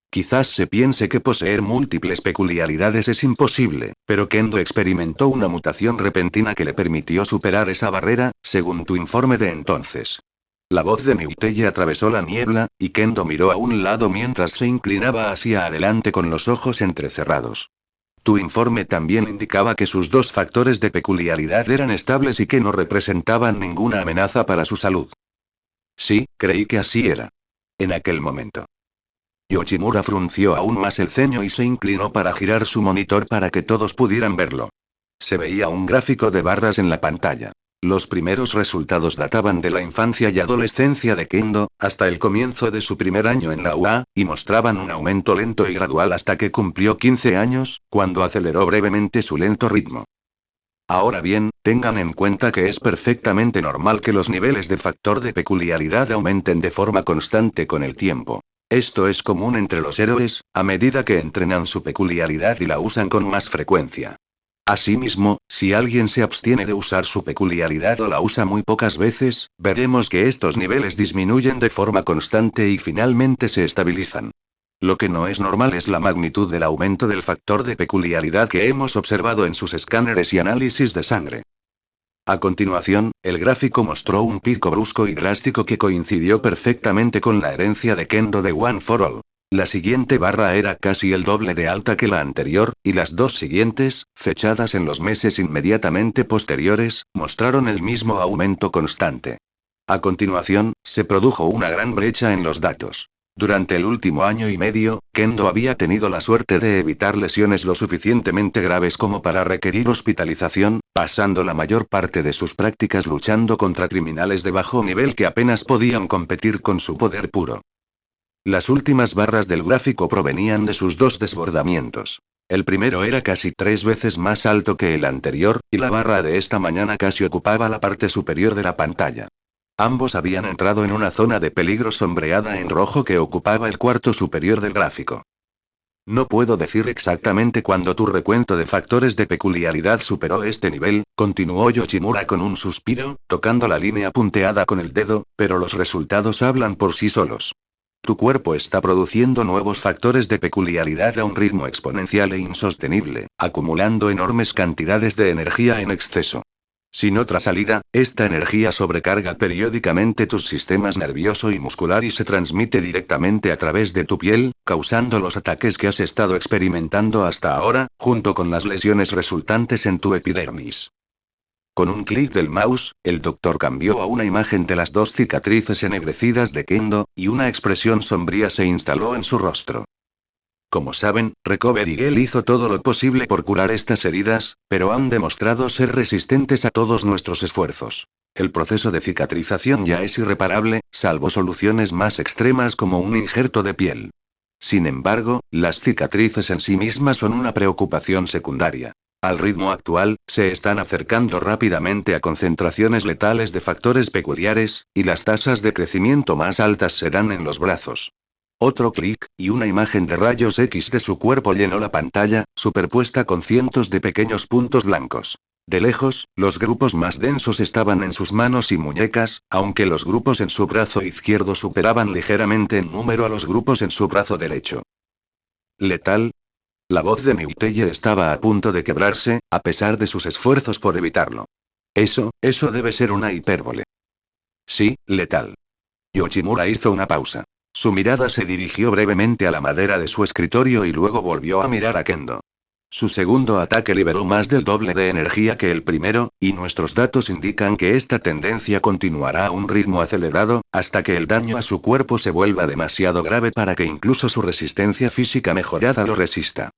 Quizás se piense que poseer múltiples peculiaridades es imposible, pero Kendo experimentó una mutación repentina que le permitió superar esa barrera, según tu informe de entonces. La voz de Niuteye atravesó la niebla, y Kendo miró a un lado mientras se inclinaba hacia adelante con los ojos entrecerrados. Tu informe también indicaba que sus 2 factores de peculiaridad eran estables y que no representaban ninguna amenaza para su salud. Sí, creí que así era. En aquel momento. Yoshimura frunció aún más el ceño y se inclinó para girar su monitor para que todos pudieran verlo. Se veía un gráfico de barras en la pantalla. Los primeros resultados databan de la infancia y adolescencia de Kendo, hasta el comienzo de su primer año en la UA, y mostraban un aumento lento y gradual hasta que cumplió 15 años, cuando aceleró brevemente su lento ritmo. Ahora bien, tengan en cuenta que es perfectamente normal que los niveles de factor de peculiaridad aumenten de forma constante con el tiempo. Esto es común entre los héroes, a medida que entrenan su peculiaridad y la usan con más frecuencia. Asimismo, si alguien se abstiene de usar su peculiaridad o la usa muy pocas veces, veremos que estos niveles disminuyen de forma constante y finalmente se estabilizan. Lo que no es normal es la magnitud del aumento del factor de peculiaridad que hemos observado en sus escáneres y análisis de sangre. A continuación, el gráfico mostró un pico brusco y drástico que coincidió perfectamente con la herencia de Kendo de One for All. La siguiente barra era casi el doble de alta que la anterior, y las dos siguientes, fechadas en los meses inmediatamente posteriores, mostraron el mismo aumento constante. A continuación, se produjo una gran brecha en los datos. Durante el último año y medio, Kendo había tenido la suerte de evitar lesiones lo suficientemente graves como para requerir hospitalización, pasando la mayor parte de sus prácticas luchando contra criminales de bajo nivel que apenas podían competir con su poder puro. Las últimas barras del gráfico provenían de sus dos desbordamientos. El primero era casi 3 veces más alto que el anterior, y la barra de esta mañana casi ocupaba la parte superior de la pantalla. Ambos habían entrado en una zona de peligro sombreada en rojo que ocupaba el cuarto superior del gráfico. No puedo decir exactamente cuándo tu recuento de factores de peculiaridad superó este nivel, continuó Yoshimura con un suspiro, tocando la línea punteada con el dedo, pero los resultados hablan por sí solos. Tu cuerpo está produciendo nuevos factores de peculiaridad a un ritmo exponencial e insostenible, acumulando enormes cantidades de energía en exceso. Sin otra salida, esta energía sobrecarga periódicamente tus sistemas nervioso y muscular y se transmite directamente a través de tu piel, causando los ataques que has estado experimentando hasta ahora, junto con las lesiones resultantes en tu epidermis. Con un clic del mouse, el doctor cambió a una imagen de las dos cicatrices ennegrecidas de Kendo, y una expresión sombría se instaló en su rostro. Como saben, Recovery Girl hizo todo lo posible por curar estas heridas, pero han demostrado ser resistentes a todos nuestros esfuerzos. El proceso de cicatrización ya es irreparable, salvo soluciones más extremas como un injerto de piel. Sin embargo, las cicatrices en sí mismas son una preocupación secundaria. Al ritmo actual, se están acercando rápidamente a concentraciones letales de factores peculiares, y las tasas de crecimiento más altas se dan en los brazos. Otro clic, y una imagen de rayos X de su cuerpo llenó la pantalla, superpuesta con cientos de pequeños puntos blancos. De lejos, los grupos más densos estaban en sus manos y muñecas, aunque los grupos en su brazo izquierdo superaban ligeramente en número a los grupos en su brazo derecho. ¿Letal? La voz de Miuteye estaba a punto de quebrarse, a pesar de sus esfuerzos por evitarlo. Eso debe ser una hipérbole. Sí, letal. Yoshimura hizo una pausa. Su mirada se dirigió brevemente a la madera de su escritorio y luego volvió a mirar a Kendo. Su segundo ataque liberó más del doble de energía que el primero, y nuestros datos indican que esta tendencia continuará a un ritmo acelerado, hasta que el daño a su cuerpo se vuelva demasiado grave para que incluso su resistencia física mejorada lo resista.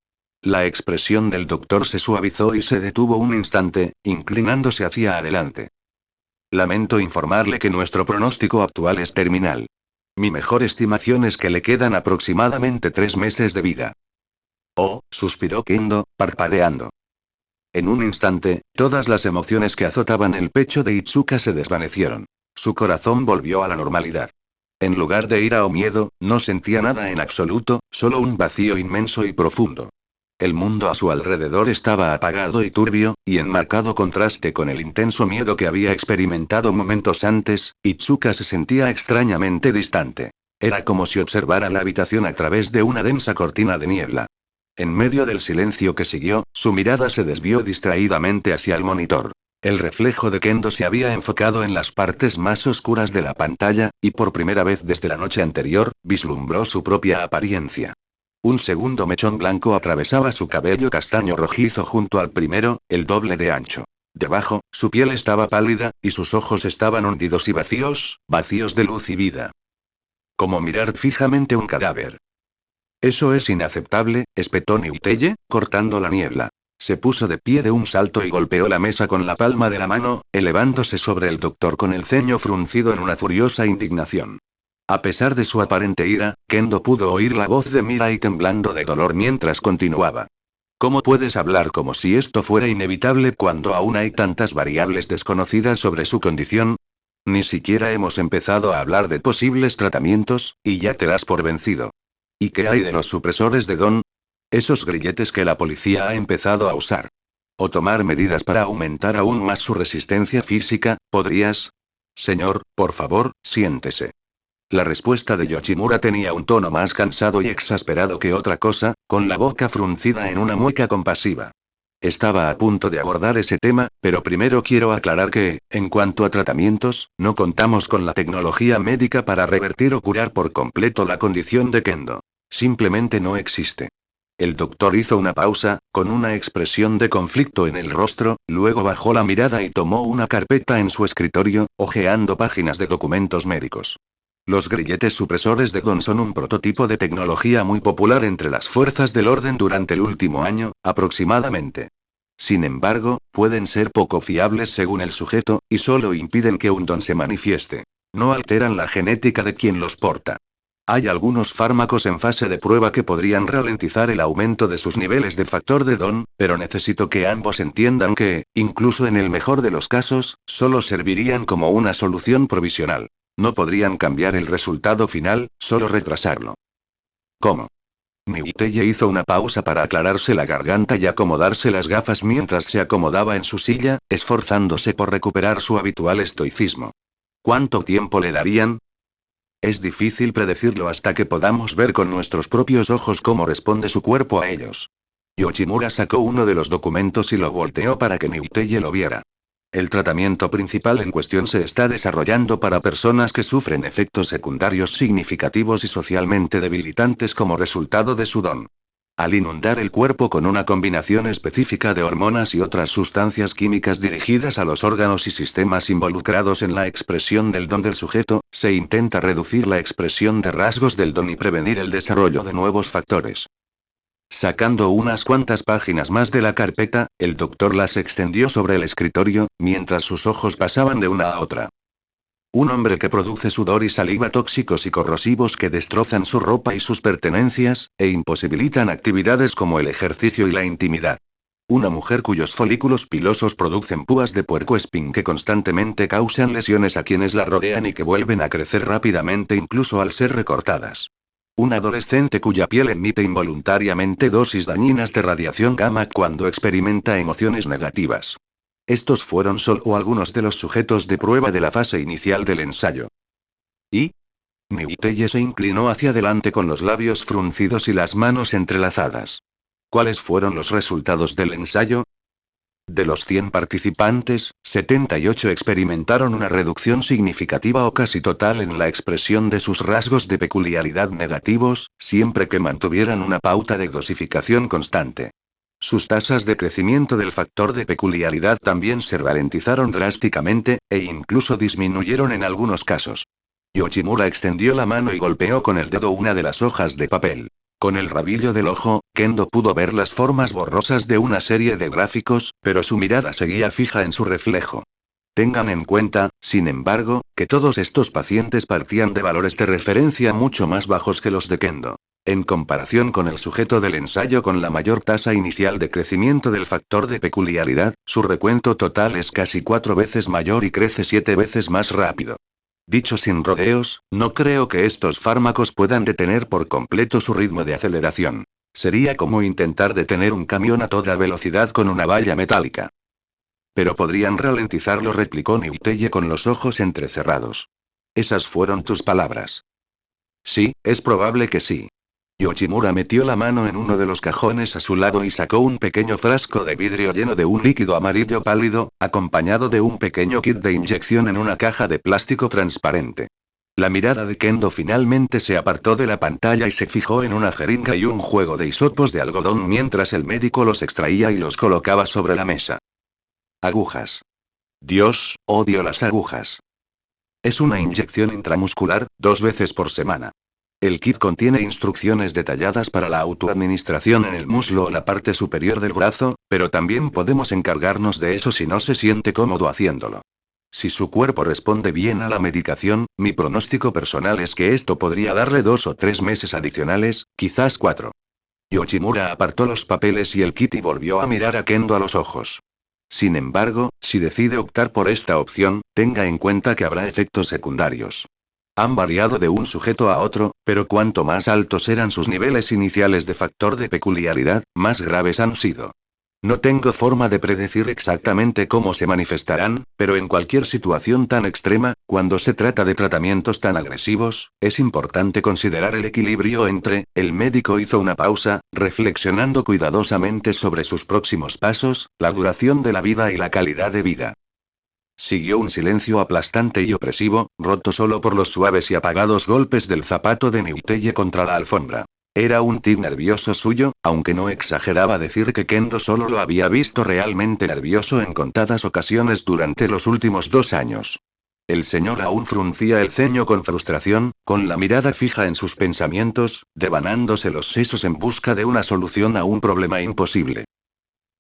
La expresión del doctor se suavizó y se detuvo un instante, inclinándose hacia adelante. Lamento informarle que nuestro pronóstico actual es terminal. Mi mejor estimación es que le quedan aproximadamente 3 meses de vida. Oh, suspiró Kendo, parpadeando. En un instante, todas las emociones que azotaban el pecho de Itsuka se desvanecieron. Su corazón volvió a la normalidad. En lugar de ira o miedo, no sentía nada en absoluto, solo un vacío inmenso y profundo. El mundo a su alrededor estaba apagado y turbio, y en marcado contraste con el intenso miedo que había experimentado momentos antes, Itsuka se sentía extrañamente distante. Era como si observara la habitación a través de una densa cortina de niebla. En medio del silencio que siguió, su mirada se desvió distraídamente hacia el monitor. El reflejo de Kendo se había enfocado en las partes más oscuras de la pantalla, y por primera vez desde la noche anterior, vislumbró su propia apariencia. Un segundo mechón blanco atravesaba su cabello castaño rojizo junto al primero, el doble de ancho. Debajo, su piel estaba pálida, y sus ojos estaban hundidos y vacíos de luz y vida. Como mirar fijamente un cadáver. Eso es inaceptable, espetó Miuteye, cortando la niebla. Se puso de pie de un salto y golpeó la mesa con la palma de la mano, elevándose sobre el doctor con el ceño fruncido en una furiosa indignación. A pesar de su aparente ira, Kendo pudo oír la voz de Mirai temblando de dolor mientras continuaba. ¿Cómo puedes hablar como si esto fuera inevitable cuando aún hay tantas variables desconocidas sobre su condición? Ni siquiera hemos empezado a hablar de posibles tratamientos, y ya te das por vencido. ¿Y qué hay de los supresores de Don? Esos grilletes que la policía ha empezado a usar. O tomar medidas para aumentar aún más su resistencia física, ¿podrías? Señor, por favor, siéntese. La respuesta de Yoshimura tenía un tono más cansado y exasperado que otra cosa, con la boca fruncida en una mueca compasiva. Estaba a punto de abordar ese tema, pero primero quiero aclarar que, en cuanto a tratamientos, no contamos con la tecnología médica para revertir o curar por completo la condición de Kendo. Simplemente no existe. El doctor hizo una pausa, con una expresión de conflicto en el rostro, luego bajó la mirada y tomó una carpeta en su escritorio, hojeando páginas de documentos médicos. Los grilletes supresores de Don son un prototipo de tecnología muy popular entre las fuerzas del orden durante el último año, aproximadamente. Sin embargo, pueden ser poco fiables según el sujeto, y solo impiden que un don se manifieste. No alteran la genética de quien los porta. Hay algunos fármacos en fase de prueba que podrían ralentizar el aumento de sus niveles de factor de don, pero necesito que ambos entiendan que, incluso en el mejor de los casos, solo servirían como una solución provisional. No podrían cambiar el resultado final, solo retrasarlo. ¿Cómo? Niuteye hizo una pausa para aclararse la garganta y acomodarse las gafas mientras se acomodaba en su silla, esforzándose por recuperar su habitual estoicismo. ¿Cuánto tiempo le darían? Es difícil predecirlo hasta que podamos ver con nuestros propios ojos cómo responde su cuerpo a ellos. Yoshimura sacó uno de los documentos y lo volteó para que Niuteye lo viera. El tratamiento principal en cuestión se está desarrollando para personas que sufren efectos secundarios significativos y socialmente debilitantes como resultado de su don. Al inundar el cuerpo con una combinación específica de hormonas y otras sustancias químicas dirigidas a los órganos y sistemas involucrados en la expresión del don del sujeto, se intenta reducir la expresión de rasgos del don y prevenir el desarrollo de nuevos factores. Sacando unas cuantas páginas más de la carpeta, el doctor las extendió sobre el escritorio, mientras sus ojos pasaban de una a otra. Un hombre que produce sudor y saliva tóxicos y corrosivos que destrozan su ropa y sus pertenencias, e imposibilitan actividades como el ejercicio y la intimidad. Una mujer cuyos folículos pilosos producen púas de puercoespín que constantemente causan lesiones a quienes la rodean y que vuelven a crecer rápidamente incluso al ser recortadas. Un adolescente cuya piel emite involuntariamente dosis dañinas de radiación gamma cuando experimenta emociones negativas. Estos fueron solo algunos de los sujetos de prueba de la fase inicial del ensayo. ¿Y? Niuteye se inclinó hacia adelante con los labios fruncidos y las manos entrelazadas. ¿Cuáles fueron los resultados del ensayo? De los 100 participantes, 78 experimentaron una reducción significativa o casi total en la expresión de sus rasgos de peculiaridad negativos, siempre que mantuvieran una pauta de dosificación constante. Sus tasas de crecimiento del factor de peculiaridad también se ralentizaron drásticamente, e incluso disminuyeron en algunos casos. Yoshimura extendió la mano y golpeó con el dedo una de las hojas de papel. Con el rabillo del ojo, Kendo pudo ver las formas borrosas de una serie de gráficos, pero su mirada seguía fija en su reflejo. Tengan en cuenta, sin embargo, que todos estos pacientes partían de valores de referencia mucho más bajos que los de Kendo. En comparación con el sujeto del ensayo con la mayor tasa inicial de crecimiento del factor de peculiaridad, su recuento total es casi 4 veces mayor y crece 7 veces más rápido. Dicho sin rodeos, no creo que estos fármacos puedan detener por completo su ritmo de aceleración. Sería como intentar detener un camión a toda velocidad con una valla metálica. Pero podrían ralentizarlo, replicó Niuteye con los ojos entrecerrados. Esas fueron tus palabras. Sí, es probable que sí. Yoshimura metió la mano en uno de los cajones a su lado y sacó un pequeño frasco de vidrio lleno de un líquido amarillo pálido, acompañado de un pequeño kit de inyección en una caja de plástico transparente. La mirada de Kendo finalmente se apartó de la pantalla y se fijó en una jeringa y un juego de hisopos de algodón mientras el médico los extraía y los colocaba sobre la mesa. Agujas. Dios, odio las agujas. Es una inyección intramuscular, 2 veces por semana. El kit contiene instrucciones detalladas para la autoadministración en el muslo o la parte superior del brazo, pero también podemos encargarnos de eso si no se siente cómodo haciéndolo. Si su cuerpo responde bien a la medicación, mi pronóstico personal es que esto podría darle 2 o 3 meses adicionales, quizás 4. Yoshimura apartó los papeles y el kit y volvió a mirar a Kendo a los ojos. Sin embargo, si decide optar por esta opción, tenga en cuenta que habrá efectos secundarios. Han variado de un sujeto a otro, pero cuanto más altos eran sus niveles iniciales de factor de peculiaridad, más graves han sido. No tengo forma de predecir exactamente cómo se manifestarán, pero en cualquier situación tan extrema, cuando se trata de tratamientos tan agresivos, es importante considerar el equilibrio entre. El médico hizo una pausa, reflexionando cuidadosamente sobre sus próximos pasos, la duración de la vida y la calidad de vida. Siguió un silencio aplastante y opresivo, roto solo por los suaves y apagados golpes del zapato de Newtelle contra la alfombra. Era un tic nervioso suyo, aunque no exageraba decir que Kendo solo lo había visto realmente nervioso en contadas ocasiones durante los últimos 2 años. El señor aún fruncía el ceño con frustración, con la mirada fija en sus pensamientos, devanándose los sesos en busca de una solución a un problema imposible.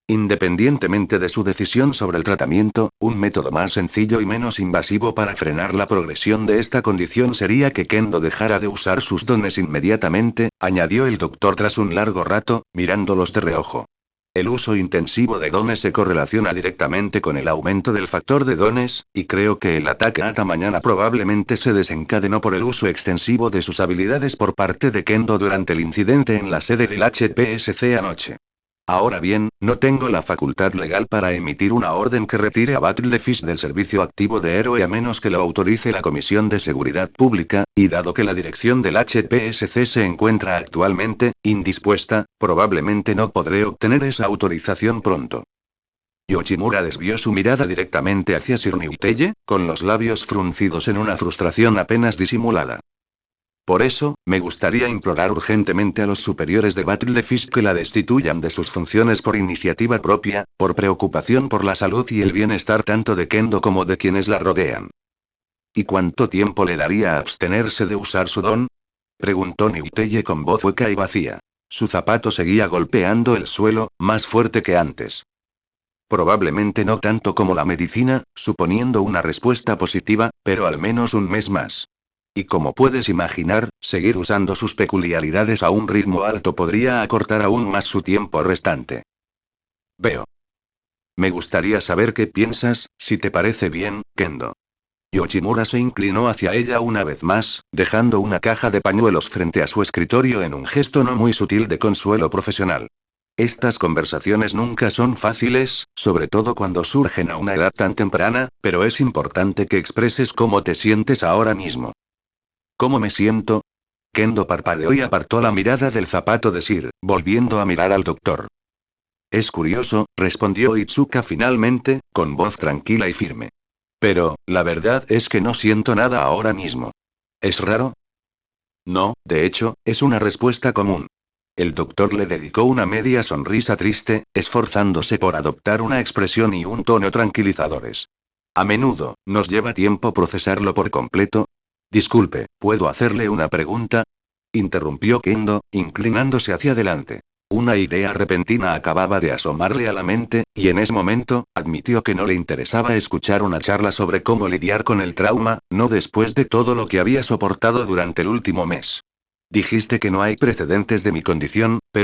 Independientemente de su decisión sobre el tratamiento, un método más sencillo y menos invasivo para frenar la progresión de esta condición sería que Kendo dejara de usar sus dones inmediatamente, añadió el doctor tras un largo rato, mirándolos de reojo. El uso intensivo de dones se correlaciona directamente con el aumento del factor de dones, y creo que el ataque esta mañana probablemente se desencadenó por el uso extensivo de sus habilidades por parte de Kendo durante el incidente en la sede del HPSC anoche. Ahora bien, no tengo la facultad legal para emitir una orden que retire a Battlefish del servicio activo de héroe a menos que lo autorice la Comisión de Seguridad Pública, y dado que la dirección del HPSC se encuentra actualmente indispuesta, probablemente no podré obtener esa autorización pronto. Yoshimura desvió su mirada directamente hacia Sir Newtelle, con los labios fruncidos en una frustración apenas disimulada. Por eso, me gustaría implorar urgentemente a los superiores de Battlefish que la destituyan de sus funciones por iniciativa propia, por preocupación por la salud y el bienestar tanto de Kendo como de quienes la rodean. ¿Y cuánto tiempo le daría a abstenerse de usar su don? Preguntó Newtelle con voz hueca y vacía. Su zapato seguía golpeando el suelo, más fuerte que antes. Probablemente no tanto como la medicina, suponiendo una respuesta positiva, pero al menos un mes más. Y como puedes imaginar, seguir usando sus peculiaridades a un ritmo alto podría acortar aún más su tiempo restante. Veo. Me gustaría saber qué piensas, si te parece bien, Kendo. Yoshimura se inclinó hacia ella una vez más, dejando una caja de pañuelos frente a su escritorio en un gesto no muy sutil de consuelo profesional. Estas conversaciones nunca son fáciles, sobre todo cuando surgen a una edad tan temprana, pero es importante que expreses cómo te sientes ahora mismo. ¿Cómo me siento? Kendo parpadeó y apartó la mirada del zapato de Sir, volviendo a mirar al doctor. Es curioso, respondió Itsuka finalmente, con voz tranquila y firme. Pero, la verdad es que no siento nada ahora mismo. ¿Es raro? No, de hecho, es una respuesta común. El doctor le dedicó una media sonrisa triste, esforzándose por adoptar una expresión y un tono tranquilizadores. A menudo, nos lleva tiempo procesarlo por completo. Disculpe, ¿puedo hacerle una pregunta? Interrumpió Kendo, inclinándose hacia adelante. Una idea repentina acababa de asomarle a la mente, y en ese momento, admitió que no le interesaba escuchar una charla sobre cómo lidiar con el trauma, no después de todo lo que había soportado durante el último mes. Dijiste que no hay precedentes de mi condición, pero